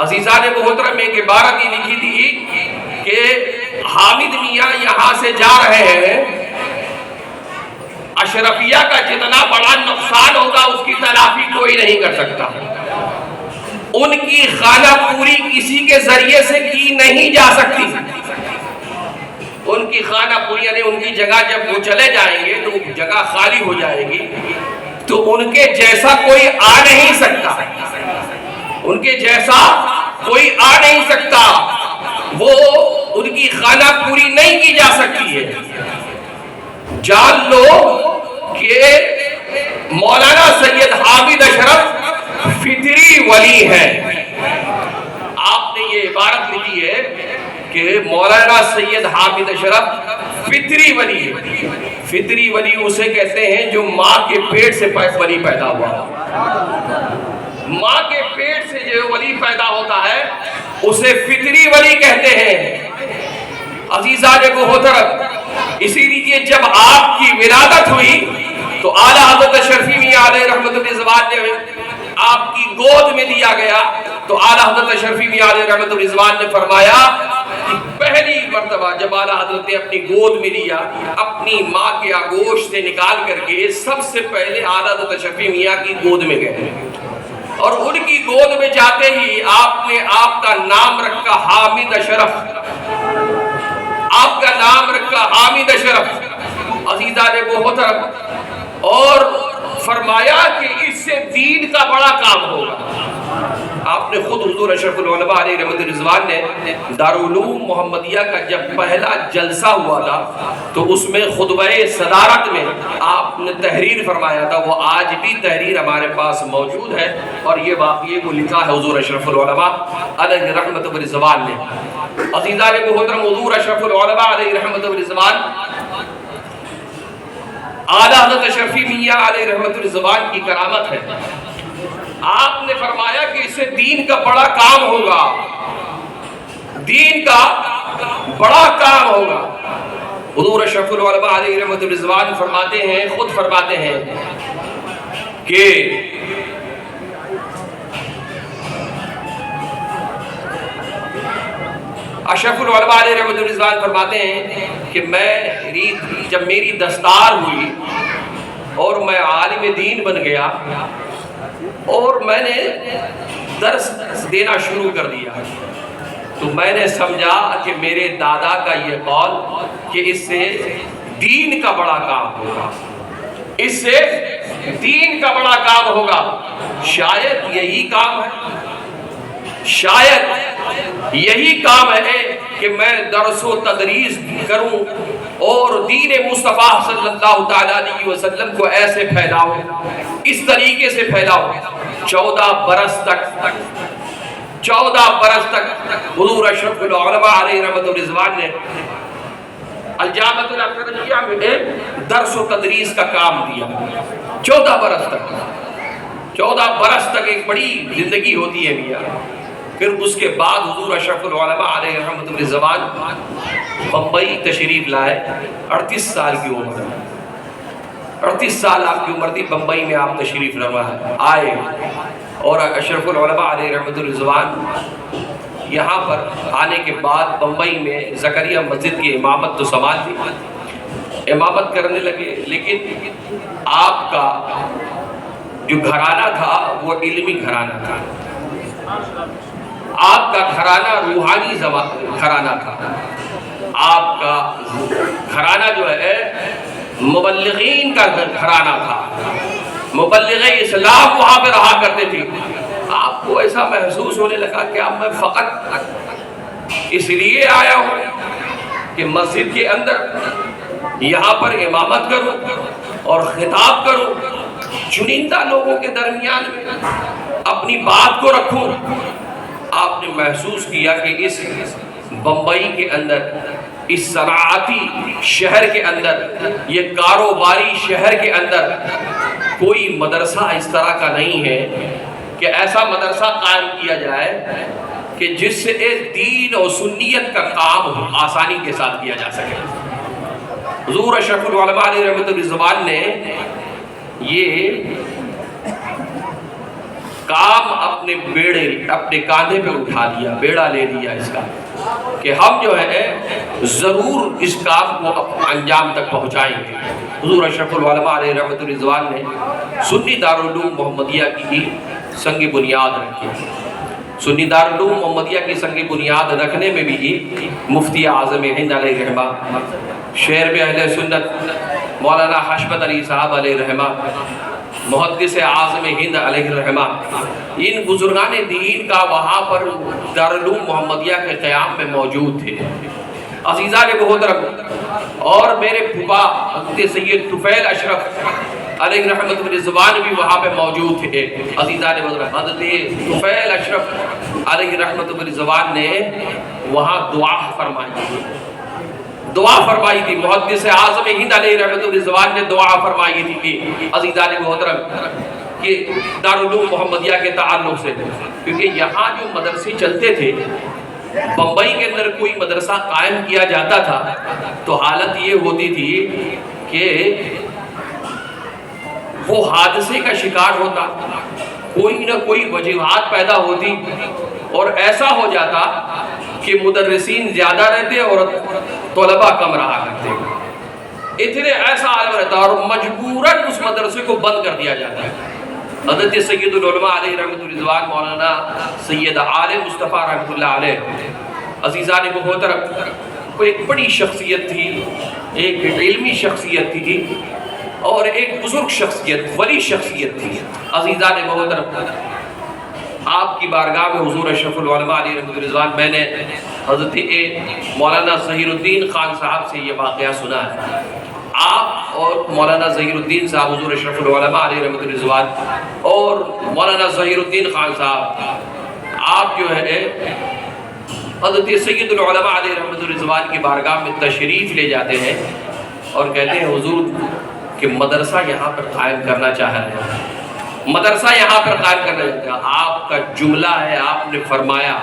عزیزان محترم، ایک عبارت یہ لکھی تھی کہ حامد میاں یہاں سے جا رہے ہیں، اشرفیہ کا جتنا بڑا نقصان ہوگا اس کی تلافی کوئی نہیں کر سکتا، ان کی خانہ پوری کسی کے ذریعے سے کی نہیں جا سکتی، ان کی خانہ پوری یعنی ان کی جگہ جب وہ چلے جائیں گے تو جگہ خالی ہو جائے گی تو ان کے جیسا کوئی آ نہیں سکتا، ان کے جیسا کوئی آ نہیں سکتا، وہ ان کی خانہ پوری نہیں کی جا سکتی ہے۔ جان لو کہ مولانا سید حامد اشرف فطری ولی ہے۔ آپ نے یہ عبارت لکھی ہے کہ مولانا سید حامد اشرف فطری ولی ہے۔ فطری ولی اسے کہتے ہیں جو ماں کے پیٹ سے ولی پیدا ہوا، ماں کے پیٹ سے جو ولی پیدا ہوتا ہے اسے فطری ولی کہتے ہیں۔ عزیزان محترم، اسی لیے جب آپ کی ولادت ہوئی تو اعلیٰ حضرت شرفی میاں علیہ رحمت الزبان نے آپ کی گود میں دیا گیا تو اعلیٰ حضرت شرفی میاں علیہ رحمت الزبان نے فرمایا کہ پہلی مرتبہ جب اعلیٰ حضرت نے اپنی گود میں لیا، اپنی ماں کے آغوش سے نکال کر کے سب سے پہلے اعلیٰ حضرت شرفی میاں کی گود میں گئے، اور ان کی گود میں جاتے ہی آپ نے آپ کا نام رکھا حامد اشرف، آپ کا نام رکھا حامد اشرف۔ عزیزان محترم، اور فرمایا کہ اس سے دین کا بڑا کام ہوگا۔ آپ نے خود حضور اشرف العلماء علیہ رحمت الزبان نے دارالعلوم محمدیہ کا جب پہلا جلسہ ہوا تھا تو اس میں خطبہ صدارت میں آپ نے تحریر فرمایا تھا، وہ آج بھی تحریر ہمارے پاس موجود ہے، اور یہ واقعے کو لکھا ہے حضور اشرف العلماء علیہ رحمت الزبان نے۔ عزیزان محترم، حضور اشرف العلماء علیہ رحمت الزبان اعلیٰ حضرت شرفی میاں علیہ رحمت الزبان کی کرامت ہے۔ آپ نے فرمایا کہ اس سے دین کا بڑا کام ہوگا، دین کا بڑا کام ہوگا۔ حضور اشرف العلماء علیہ رحمۃ الرضوان فرماتے ہیں، خود فرماتے ہیں کہ اشرف العلماء علیہ رحمۃ الرضوان فرماتے ہیں کہ جب میری دستار ہوئی اور میں عالم دین بن گیا اور میں نے درس دینا شروع کر دیا، تو میں نے سمجھا کہ میرے دادا کا یہ قول کہ اس سے دین کا بڑا کام ہوگا، اس سے دین کا بڑا کام ہوگا۔ شاید یہی کام ہے، شاید یہی کام ہے کہ میں درس و تدریس کروں اور دین مصطفیٰ صلی اللہ تعالیٰ علیہ وسلم کو ایسے پھیلاؤں، اس طریقے سے پھیلاؤں۔ 14 برس تک حضور اشرف العلماء علیہ رحمۃ الرضوان نے الجامعۃ الافغانیہ میں درس و تدریس کا کام دیا۔ 14 برس تک ایک بڑی زندگی ہوتی ہے میاں۔ پھر اس کے بعد حضور اشرف العلماء علیہ رحمۃ الرضوان بمبئی تشریف لائے۔ 38 سال کی عمر، 38 سال آپ کی عمر تھی، بمبئی میں آپ تشریف آئے اور اشرف العلماء علیہ رحمۃ الرضوان یہاں پر آنے کے بعد بمبئی میں زکریا مسجد کی امامت تو سنبھال تھی، امامت کرنے لگے، لیکن آپ کا جو گھرانہ تھا وہ علمی گھرانہ تھا، آپ کا گھرانہ روحانی گھرانہ تھا، آپ کا گھرانہ جو ہے مبلغین کا گھرانہ تھا، مبلغ اسلام وہاں پہ رہا کرتے تھے۔ آپ کو ایسا محسوس ہونے لگا کہ اب میں فقط اس لیے آیا ہوں کہ مسجد کے اندر یہاں پر امامت کروں اور خطاب کروں، چنندہ لوگوں کے درمیان اپنی بات کو رکھوں۔ آپ نے محسوس کیا کہ اس بمبئی کے اندر، اس صنعتی شہر کے اندر، یہ کاروباری شہر کے اندر کوئی مدرسہ اس طرح کا نہیں ہے کہ ایسا مدرسہ قائم کیا جائے کہ جس سے دین اور سنیت کا کام آسانی کے ساتھ کیا جا سکے۔ حضور اشرف العلماء علیہ رحمۃ الرضوان نے یہ کام اپنے کاندھے پہ اٹھا لیا، بیڑا لے لیا اس کا، کہ ہم جو ہے ضرور اس کام کو انجام تک پہنچائیں گے۔ حضور اشرف العلماء علیہ رحمۃ الرضوان نے سنی دارالعلوم محمدیہ کی سنگ بنیاد رکھی۔ سنی دارالعلوم محمدیہ کی سنگ بنیاد رکھنے میں بھی مفتی اعظم ہند علیہ رحمہ، شہر میں اہل سنت مولانا حشمت علی صاحب علیہ رحمہ، محدث اعظم ہند علیہ رحمہ، ان بزرگان دین کا وہاں پر دارالعلوم محمدیہ کے قیام میں موجود تھے۔ عزیزان محترم، اور میرے پھپھا حضرت سید طفیل اشرف علیہ رحمۃ الرضوان بھی وہاں پہ موجود تھے۔ عزیزان محترم، حضرت طفیل اشرف علیہ رحمۃ الرضوان نے وہاں دعا فرمائی تھی، محدث اعظم ہند علیہ رحمۃ الرضوان نے دعا فرمائی تھی کہ عزیزان محترم کہ دارالعلوم محمدیہ کے تعلق سے، کیونکہ یہاں جو مدرسے چلتے تھے، بمبئی کے اندر کوئی مدرسہ قائم کیا جاتا تھا تو حالت یہ ہوتی تھی کہ وہ حادثے کا شکار ہوتا، کوئی نہ کوئی وجوہات پیدا ہوتی اور ایسا ہو جاتا کہ مدرسین زیادہ رہتے اور طلباء کم رہا کرتے، اتنے ایسا عالم رہتا اور مجبوراً اس مدرسے کو بند کر دیا جاتا ہے۔ حضرت سید العلماء علیہ رحمۃ الرضوان مولانا سید عالم مصطفیٰ رحمۃ اللہ علیہ، عزیزان محترم، وہ ایک بڑی شخصیت تھی، ایک علمی شخصیت تھی اور ایک بزرگ شخصیت، ولی شخصیت تھی۔ عزیزان محترم، آپ کی بارگاہ میں حضور اشرف العلماء علیہ رحمۃ الرضوان، میں نے حضرت مولانا ظہیر الدین خان صاحب سے یہ واقعہ سنا ہے۔ آپ اور مولانا ظہیر الدین صاحب، حضور اشرف العلماء علیہ رحمۃ الرضوان اور مولانا ظہیر الدین خان صاحب، آپ جو ہے حضرت سید العلماء علیہ رحمۃ الرضوان کی بارگاہ میں تشریف لے جاتے ہیں اور کہتے ہیں حضور کہ مدرسہ یہاں پر قائم کرنا چاہ رہے ہیں، مدرسہ یہاں پر قائم کرنا چاہتے ہیں۔ آپ کا جملہ ہے، آپ نے فرمایا،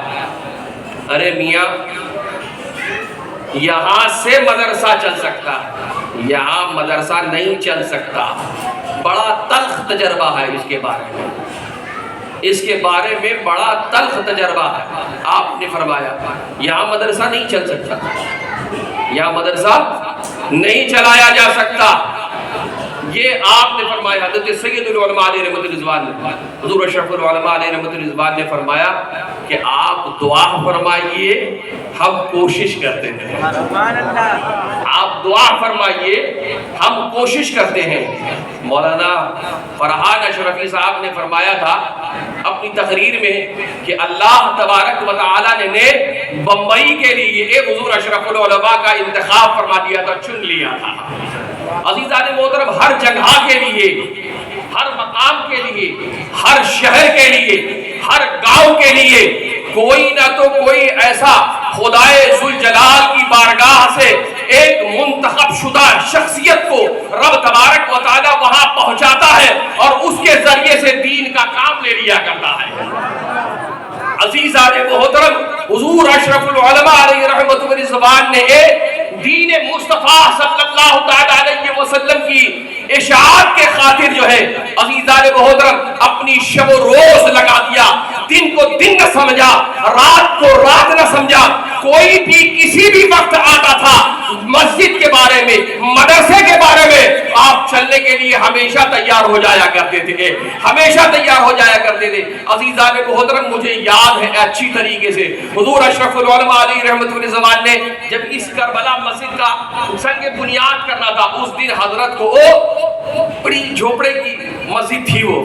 ارے میاں یہاں سے مدرسہ چل سکتا ہے، یہاں مدرسہ نہیں چل سکتا۔ بڑا تلخ تجربہ ہے اس کے بارے میں، اس کے بارے میں بڑا تلخ تجربہ ہے۔ آپ نے فرمایا یہاں مدرسہ نہیں چل سکتا، یہاں مدرسہ نہیں چلایا جا سکتا۔ یہ آپ نے فرمایا، حضرت سید العلماء علیہ رحمۃ الرضوان نے، حضور اشرف العلماء علیہ رحمۃ الرضوان نے فرمایا کہ آپ دعا فرمائیے، ہم کوشش کرتے ہیں۔ آپ دعا فرمائیے، ہم کوشش کرتے ہیں۔ مولانا فرحان اشرفی صاحب نے فرمایا تھا اپنی تقریر میں کہ اللہ تبارک و تعالی نے بمبئی کے لیے حضور اشرف العلماء کا انتخاب فرما دیا تھا، چن لیا تھا۔ عزیزان محترم، ہر جگہ کے لیے، ہر مقام کے لیے، ہر شہر کے لیے، ہر گاؤں کے لیے کوئی نہ تو کوئی ایسا خدائے ذوالجلال کی بارگاہ سے ایک منتخب شدہ شخصیت کو رب تبارک و تعالی وہاں پہنچاتا ہے اور اس کے ذریعے سے دین کا کام لے لیا کرتا ہے۔ عزیزان محترم، حضور اشرف العلماء علیہ رحمۃ الرضوان نے دین مصطفیٰ صلی اللہ تعالی علیہ وسلم کی اشاعت کے خاطر جو ہے عزیزان محترم اپنی شب و روز لگا دیا، دن کو دن نہ سمجھا، رات کو رات نہ سمجھا۔ کوئی بھی کسی بھی وقت آتا تھا، مسجد کے بارے میں، مدرسے کے بارے میں آپ چلنے کے لیے ہمیشہ تیار ہو جایا کرتے تھے، ہمیشہ تیار ہو جایا کرتے تھے۔ عزیزان محترم، مجھے یاد ہے اچھی طریقے سے حضور اشرف العلماء علیہ رحمۃ الرضوان نے جب اس کربلا مسجد کا سنگ بنیاد کرنا تھا، اس دن حضرت کو بڑی جھوپڑے کی مسجد تھی، وہ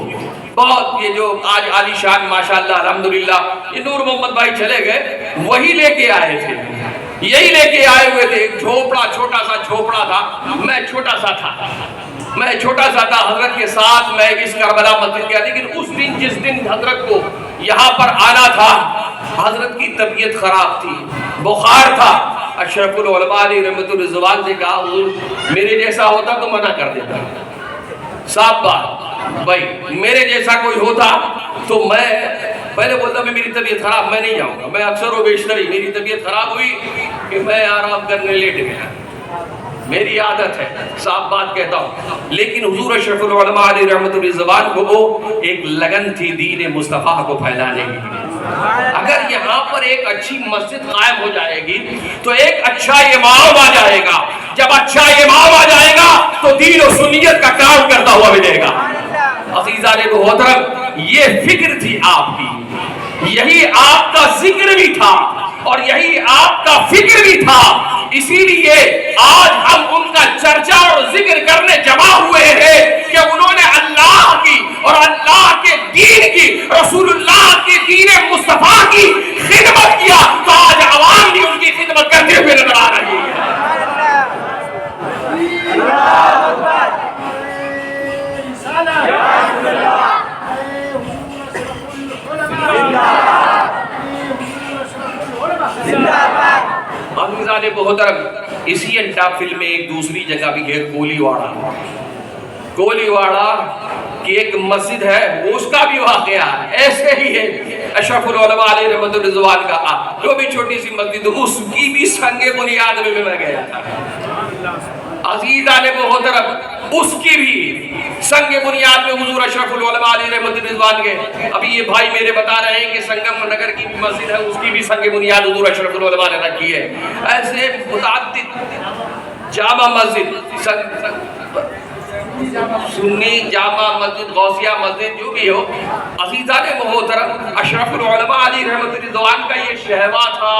بہت، یہ جو آج عالی شان ماشاءاللہ الحمدللہ یہ نور محمد بھائی چلے گئے، وہی لے کے آئے تھے، یہی لے کے آئے ہوئے تھے۔ ایک جھوپڑا، چھوٹا سا جھوپڑا تھا، میں چھوٹا سا تھا حضرت کے ساتھ، میں اس کربلا مسجد گیا۔ لیکن اس دن، جس دن حضرت کو یہاں پر آنا تھا، حضرت کی طبیعت خراب تھی، بخار تھا۔ اشرف العلماء علیہ رحمۃ الرضوان سے کہا حضور میرے جیسا ہوتا تو منع کر دیتا، صاحب بات بھائی میرے جیسا کوئی ہوتا تو میں پہلے بولتا میں میری طبیعت خراب، میں نہیں جاؤں گا، میں اکثر و بیشتر ہی میری طبیعت خراب ہوئی کہ میں آرام کرنے لیٹ گیا، میری عادت ہے، صاحب بات کہتا ہوں۔ لیکن حضور اشرف العلماء علیہ رحمۃ الرضوان کو ایک لگن تھی دین مصطفیٰ کو پھیلانے کی۔ اگر یہاں پر ایک اچھی مسجد قائم ہو جائے گی تو ایک اچھا امام آ جائے گا، جب اچھا امام آ جائے گا تو دین و سنیت کا کام کرتا ہوا ملے گا۔ عزیزان محترم، یہ فکر تھی آپ کی، یہی آپ کا ذکر بھی تھا اور یہی آپ کا فکر بھی تھا۔ اسی لیے آج ہم ان کا چرچا اور ذکر کرنے جمع ہوئے ہیں کہ انہوں نے اللہ کی اور اللہ کے دین کی، رسول اللہ کی دین مصطفیٰ کی خدمت کیا، تو آج عوام بھی ان کی خدمت کرتے ہوئے نظر آ رہی ہے۔ عزیزان محترم، اسی انٹاپل میں ایک دوسری جگہ بھی ہے، کولی واڑہ کی ایک مسجد ہے، اس کا بھی واقعہ ایسے ہی ہے۔ اشرف العلماء علیہ رحمۃ الرضوان کا جو بھی چھوٹی سی مسجد، اس کی بھی سنگ بنیاد میں گیا تھا۔ عزیزان محترم، اس کی بھی سنگ بنیاد میں حضور اشرف العلماء علیہ رحمۃ الرضوان کے، ابھی یہ بھائی میرے بتا رہے ہیں کہ سنگم نگر کی بھی مسجد ہے، اس کی بھی سنگ بنیاد حضور اشرف العلماء نے رکھی ہے۔ ایسے متعدد جامع مسجد، سنی جامع مسجد، غوثیہ مسجد، جو بھی ہو، عزیزان محترم اشرف العلماء علیہ رحمۃ الرضوان کا یہ شہوہ تھا،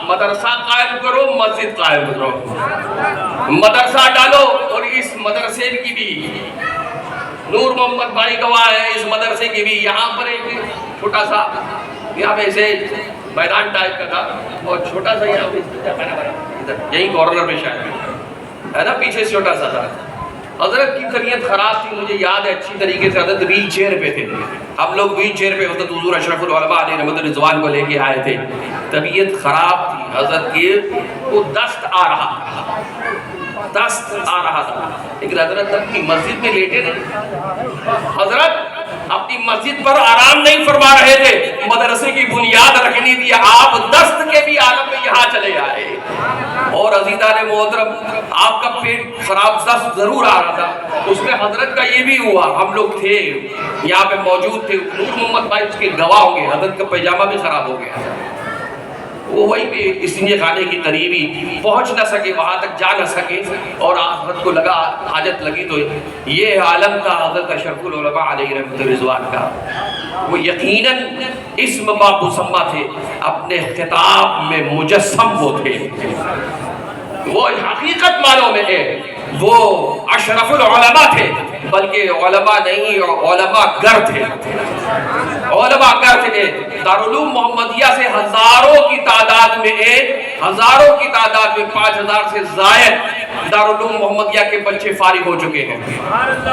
مدرسہ قائم کرو، مسجد قائم کرو، مدرسہ ڈالو۔ اور اس مدرسے کی بھی نور محمد بھائی گواہ ہے، اس مدرسے کی بھی یہاں پر ایک چھوٹا سا، یہاں پہ ایسے میدان ٹائپ کا تھا اور چھوٹا سا یہاں پہ یہی کارنر میں شاید ہے نا، پیچھے سے چھوٹا سا تھا۔ حضرت کی طبیعت خراب تھی، مجھے یاد ہے اچھی طریقے سے، حضرت ویل چیئر پہ تھے، ہم لوگ ویل چیئر پہ حضرت حضور اشرف العلماء علیہ رحمۃ الرضوان کو لے کے آئے تھے۔ طبیعت خراب تھی حضرت کی، وہ دست آ رہا تھا، لیکن حضرت اپنی مسجد میں لیٹے نہیں، حضرت اپنی مسجد پر آرام نہیں فرما رہے تھے، مدرسے کی بنیاد رکھنی تھی۔ آپ دست کے بھی عالم میں یہاں چلے آئے اور محترم آپ کا پیٹ خراب ضرور آ رہا تھا، اس میں حضرت کا یہ بھی ہوا، ہم لوگ تھے یہاں پہ موجود تھے، نور محمد بھائی اس کے گواہ ہوں گے، حضرت کا پیجامہ بھی خراب ہو گیا، وہ وہیں پہ استنجے خانے کی قریبی پہنچ نہ سکے، وہاں تک جا نہ سکے، اور حضرت کو لگا حاجت لگی، تو یہ عالم تھا حضرت اشرف العلماء علیہ رحمۃ رضوان کا، وہ یقیناً اسم با مسمى تھے، اپنے خطاب میں مجسم وہ تھے، وہ حقیقت معنوں میں ہے، وہ اشرف العلماء تھے، بلکہ علماء نہیں علماء گر تھے، علماء گر تھے۔ دارالعلوم محمدیہ سے ہزاروں کی تعداد میں 5000 سے زائد دارالعلوم محمدیہ کے بچے فارغ ہو چکے ہیں،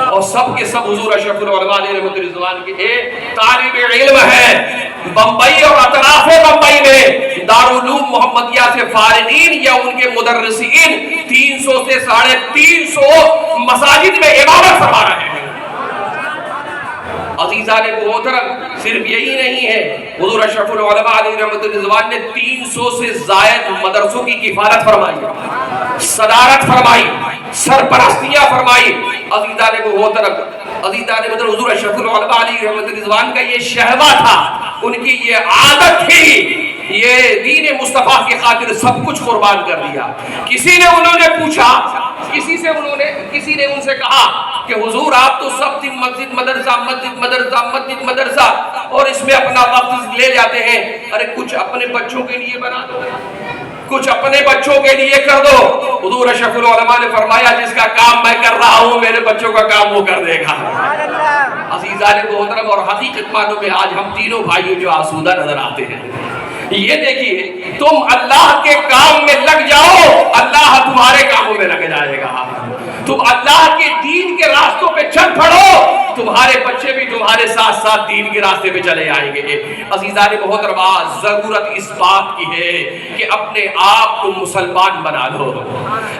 اور سب کے سب حضور اشرف العلماء علیہ رحمۃ رضوان کے طالب علم ہیں۔ بمبئی اور اطراف بمبئی میں دارالعلوم محمدیہ سے فارغین یا ان کے مدرسین 300 سے 350 مساجد میں امامت فرما رہے ہیں۔ عزیزان محترم صرف یہی نہیں ہے، حضور اشرف العلماء علیہ رحمۃ رضوان نے 300 سے زائد مدرسوں کی کفالت فرمائی، صدارت فرمائی، سرپرستیاں فرمائی۔ عزیزان محترم حضور اشرف العلماء علیہ رحمۃ رضوان کا یہ شہوہ تھا، ان کی یہ عادت تھی، یہ دین مصطفیٰ کی خاطر سب کچھ قربان کر دیا۔ کسی نے انہوں نے پوچھا، کسی نے ان سے کہا کہ حضور آپ تو سب دن مسجد مدرسہ اور اس میں اپنا وقت لے جاتے ہیں، ارے کچھ اپنے بچوں کے لیے بنا دو، کچھ اپنے بچوں کے لیے کر دو۔ حضور اشرف العلماء نے فرمایا جس کا کام میں کر رہا ہوں میرے بچوں کا کام وہ کر دے گا۔ عزیزان محترم، اور حقیقت معنوں میں آج ہم تینوں بھائیوں جو آسودہ نظر آتے ہیں، یہ دیکھیے تم اللہ کے کام میں لگ جاؤ، اللہ تمہارے کاموں میں لگ جائے گا، تم اللہ کے دین کے راستوں پہ چل پڑو، تمہارے بچے بھی تمہارے ساتھ ساتھ دین کے راستے پہ چلے آئیں گے۔ عزیزان محترم، ضرورت اس بات کی ہے کہ اپنے آپ کو مسلمان بنا لو،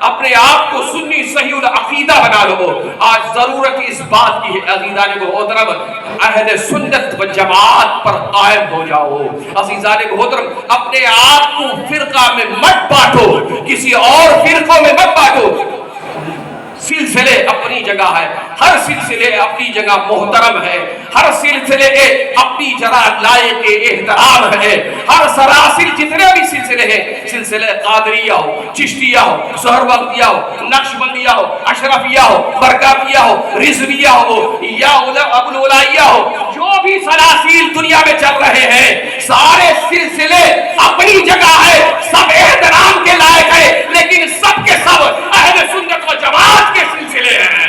اپنے آپ کو سنی صحیح العقیدہ بنا لو۔ آج ضرورت اس بات کی ہے عزیزان محترم، اہل سنت و جماعت پر قائم ہو جاؤ۔ عزیزان محترم، اپنے آپ کو فرقہ میں مت بانٹو، کسی اور فرقوں میں مت بانٹو۔ سلسلے اپنی جگہ ہے، ہر سلسلے اپنی جگہ محترم ہے، ہر سلسلے اپنی جگہ لائق احترام ہے، ہر سراسل جتنے بھی سلسلے ہیں، سلسلے قادریہ ہو، چشتیہ ہو، سہروردیہ ہو، نقشبندیہ ہو، اشرفیہ ہو، برکاتیہ ہو، رضویہ ہو یا ابوالولائیہ ہو، جو بھی سلاسل دنیا میں چل رہے ہیں، سارے سلسلے اپنی جگہ ہے، سب احترام کے لائق ہے، لیکن سب کے سب اہل سنت و جماعت کے سلسلے ہیں۔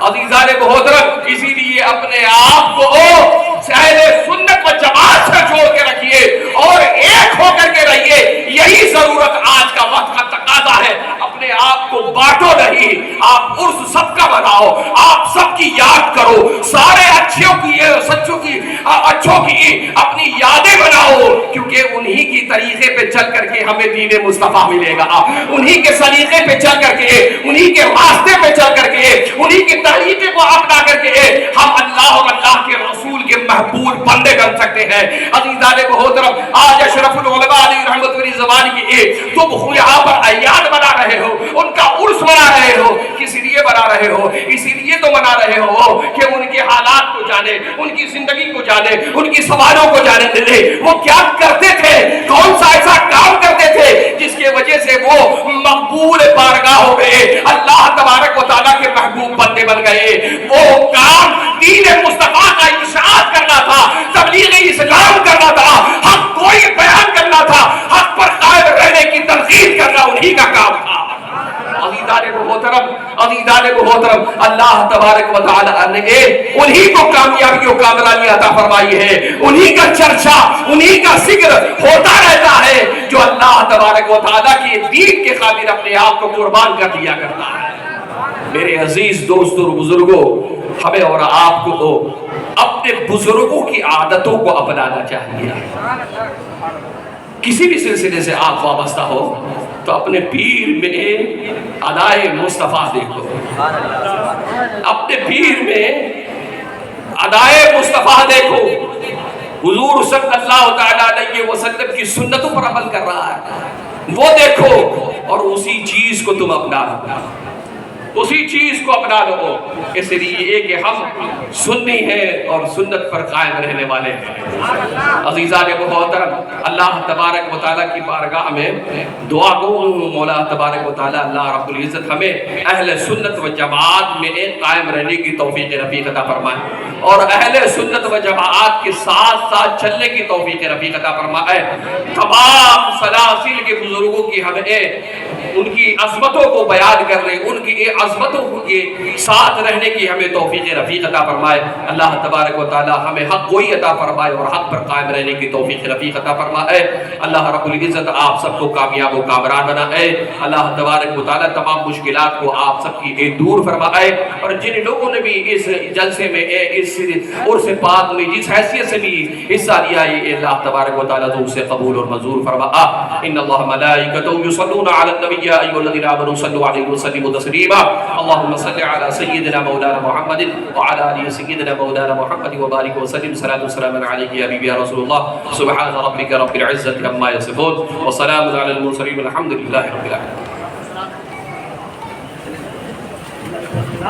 عزیزان محترم، اسی لیے اپنے آپ کو اہل سنت و جماعت سے جوڑ کے رکھیے اور ایک ہو کر کے رہیے، یہی ضرورت آج کا وقت کا تقاضا ہے۔ اپنے آپ کو بانٹو نہیں، آپ عرس سب کا بناؤ، آپ سب کی یاد کرو، سارے اچھوں کی اپنی یادیں بناؤ، کیونکہ انہی کی طریقے پہ چل کر کے ہمیں دین مصطفیٰ ملے گا، انہی کے سلیقے پہ چل کر کے، انہی کے راستے پہ چل کر کے، انہی کی طریقے کو اپنا کر کے ہم اللہ اور اللہ کے رسول کے محبوب بندے بن سکتے ہیں۔ عزیزان محترم، آج اشرف العلماء علیہ رحمۃ اللہ کی تم یہاں پر اعیاد بنا رہے ہو، ان کا عرس بنا رہے ہو، کس لیے بنا رہے ہو؟ اسی لیے تو بنا رہے ہو کہ ان کے حالات کو جانے، ان کی زندگی کو جانے، ان کی سوالوں کو جانے دے، وہ کیا کرتے تھے، کون سا ایسا کام کرتے تھے جس کی وجہ سے وہ مقبول بارگاہ ہو گئے، اللہ تبارک و تعالیٰ کے محبوب بندے بن گئے۔ وہ کام دین مصطفیٰ کا اشاعت کرنا تھا، تبلیغ اسلام کرنا تھا، حق کوئی بیان کرنا تھا، حق پر قائم رہنے کی تلقین کرنا انہی کا کام تھا۔ عزیزان محترم، اللہ تبارک و تعالیٰ نے انہی کو کامیابی و کامرانی عطا فرمائی ہے، انہی کا چرچا، انہی کا ذکر ہوتا رہتا ہے جو اللہ تبارک و تعالیٰ کے دین کے خاطر اپنے آپ کو قربان کر دیا کرتا ہے۔ میرے عزیز دوستوں اور بزرگوں، ہمیں اور آپ کو اپنے بزرگوں کی عادتوں کو اپنانا چاہیے۔ کسی بھی سلسلے سے آپ وابستہ ہو تو اپنے پیر میں ادائے مصطفیٰ دیکھو، اپنے پیر میں ادائے مصطفیٰ دیکھو، حضور صلی اللہ تعالیٰ علیہ وسلم کی سنتوں پر عمل کر رہا ہے وہ دیکھو، اور اسی چیز کو تم اپنا لو، اسی چیز کو اپنا لو۔ اس لیے کہ ہم سنی ہیں اور سنت پر قائم رہنے والے ہیں۔ عزیزان محترم، اللہ تبارک و تعالیٰ کی بارگاہ میں دعا گو مولا تبارک و تعالیٰ اللہ رب العزت ہمیں اہل سنت و جماعت میں قائم رہنے کی توفیق رفیق عطا فرمائے، اور اہل سنت و جماعت کے ساتھ ساتھ چلنے کی توفیق رفیق عطا فرمائے۔ تمام سلاسل کے بزرگوں کی ہمیں ان کی عظمتوں کو بیان کر رہے، ان کی عظمتوں کے ساتھ رہنے کی ہمیں توفیق رفیق عطا فرمائے۔ اللہ تبارک و تعالی ہمیں حق گوئی عطا فرمائے اور حق پر قائم رہنے کی توفیق رفیق عطا فرمائے۔ اللہ رب العزت آپ سب کو کامیاب و کامران بنائے۔ اللہ تبارک و تعالی تمام مشکلات کو آپ سب کی دور فرمائے، اور جن لوگوں نے بھی اس جلسے میں اس عرس پاک میں جس حیثیت سے بھی حصہ لیا ہے، اللہ تبارک و تعالی تو اسے قبول اور منظور فرما۔ ان اللہ ملائکتہ یصلون علی النبی یا ایھا الذین آمنوا صلوا علیہ وسلموا تسلیما۔ اللهم صل على سيدنا مولانا محمد وعلى آل سيدنا مولانا محمد وبارك وسلم صلاة وسلاما عليك يا حبيبي يا رسول الله۔ سبحان ربك رب العزة عما يصفون وسلام على المرسلين والحمد لله رب العالمين۔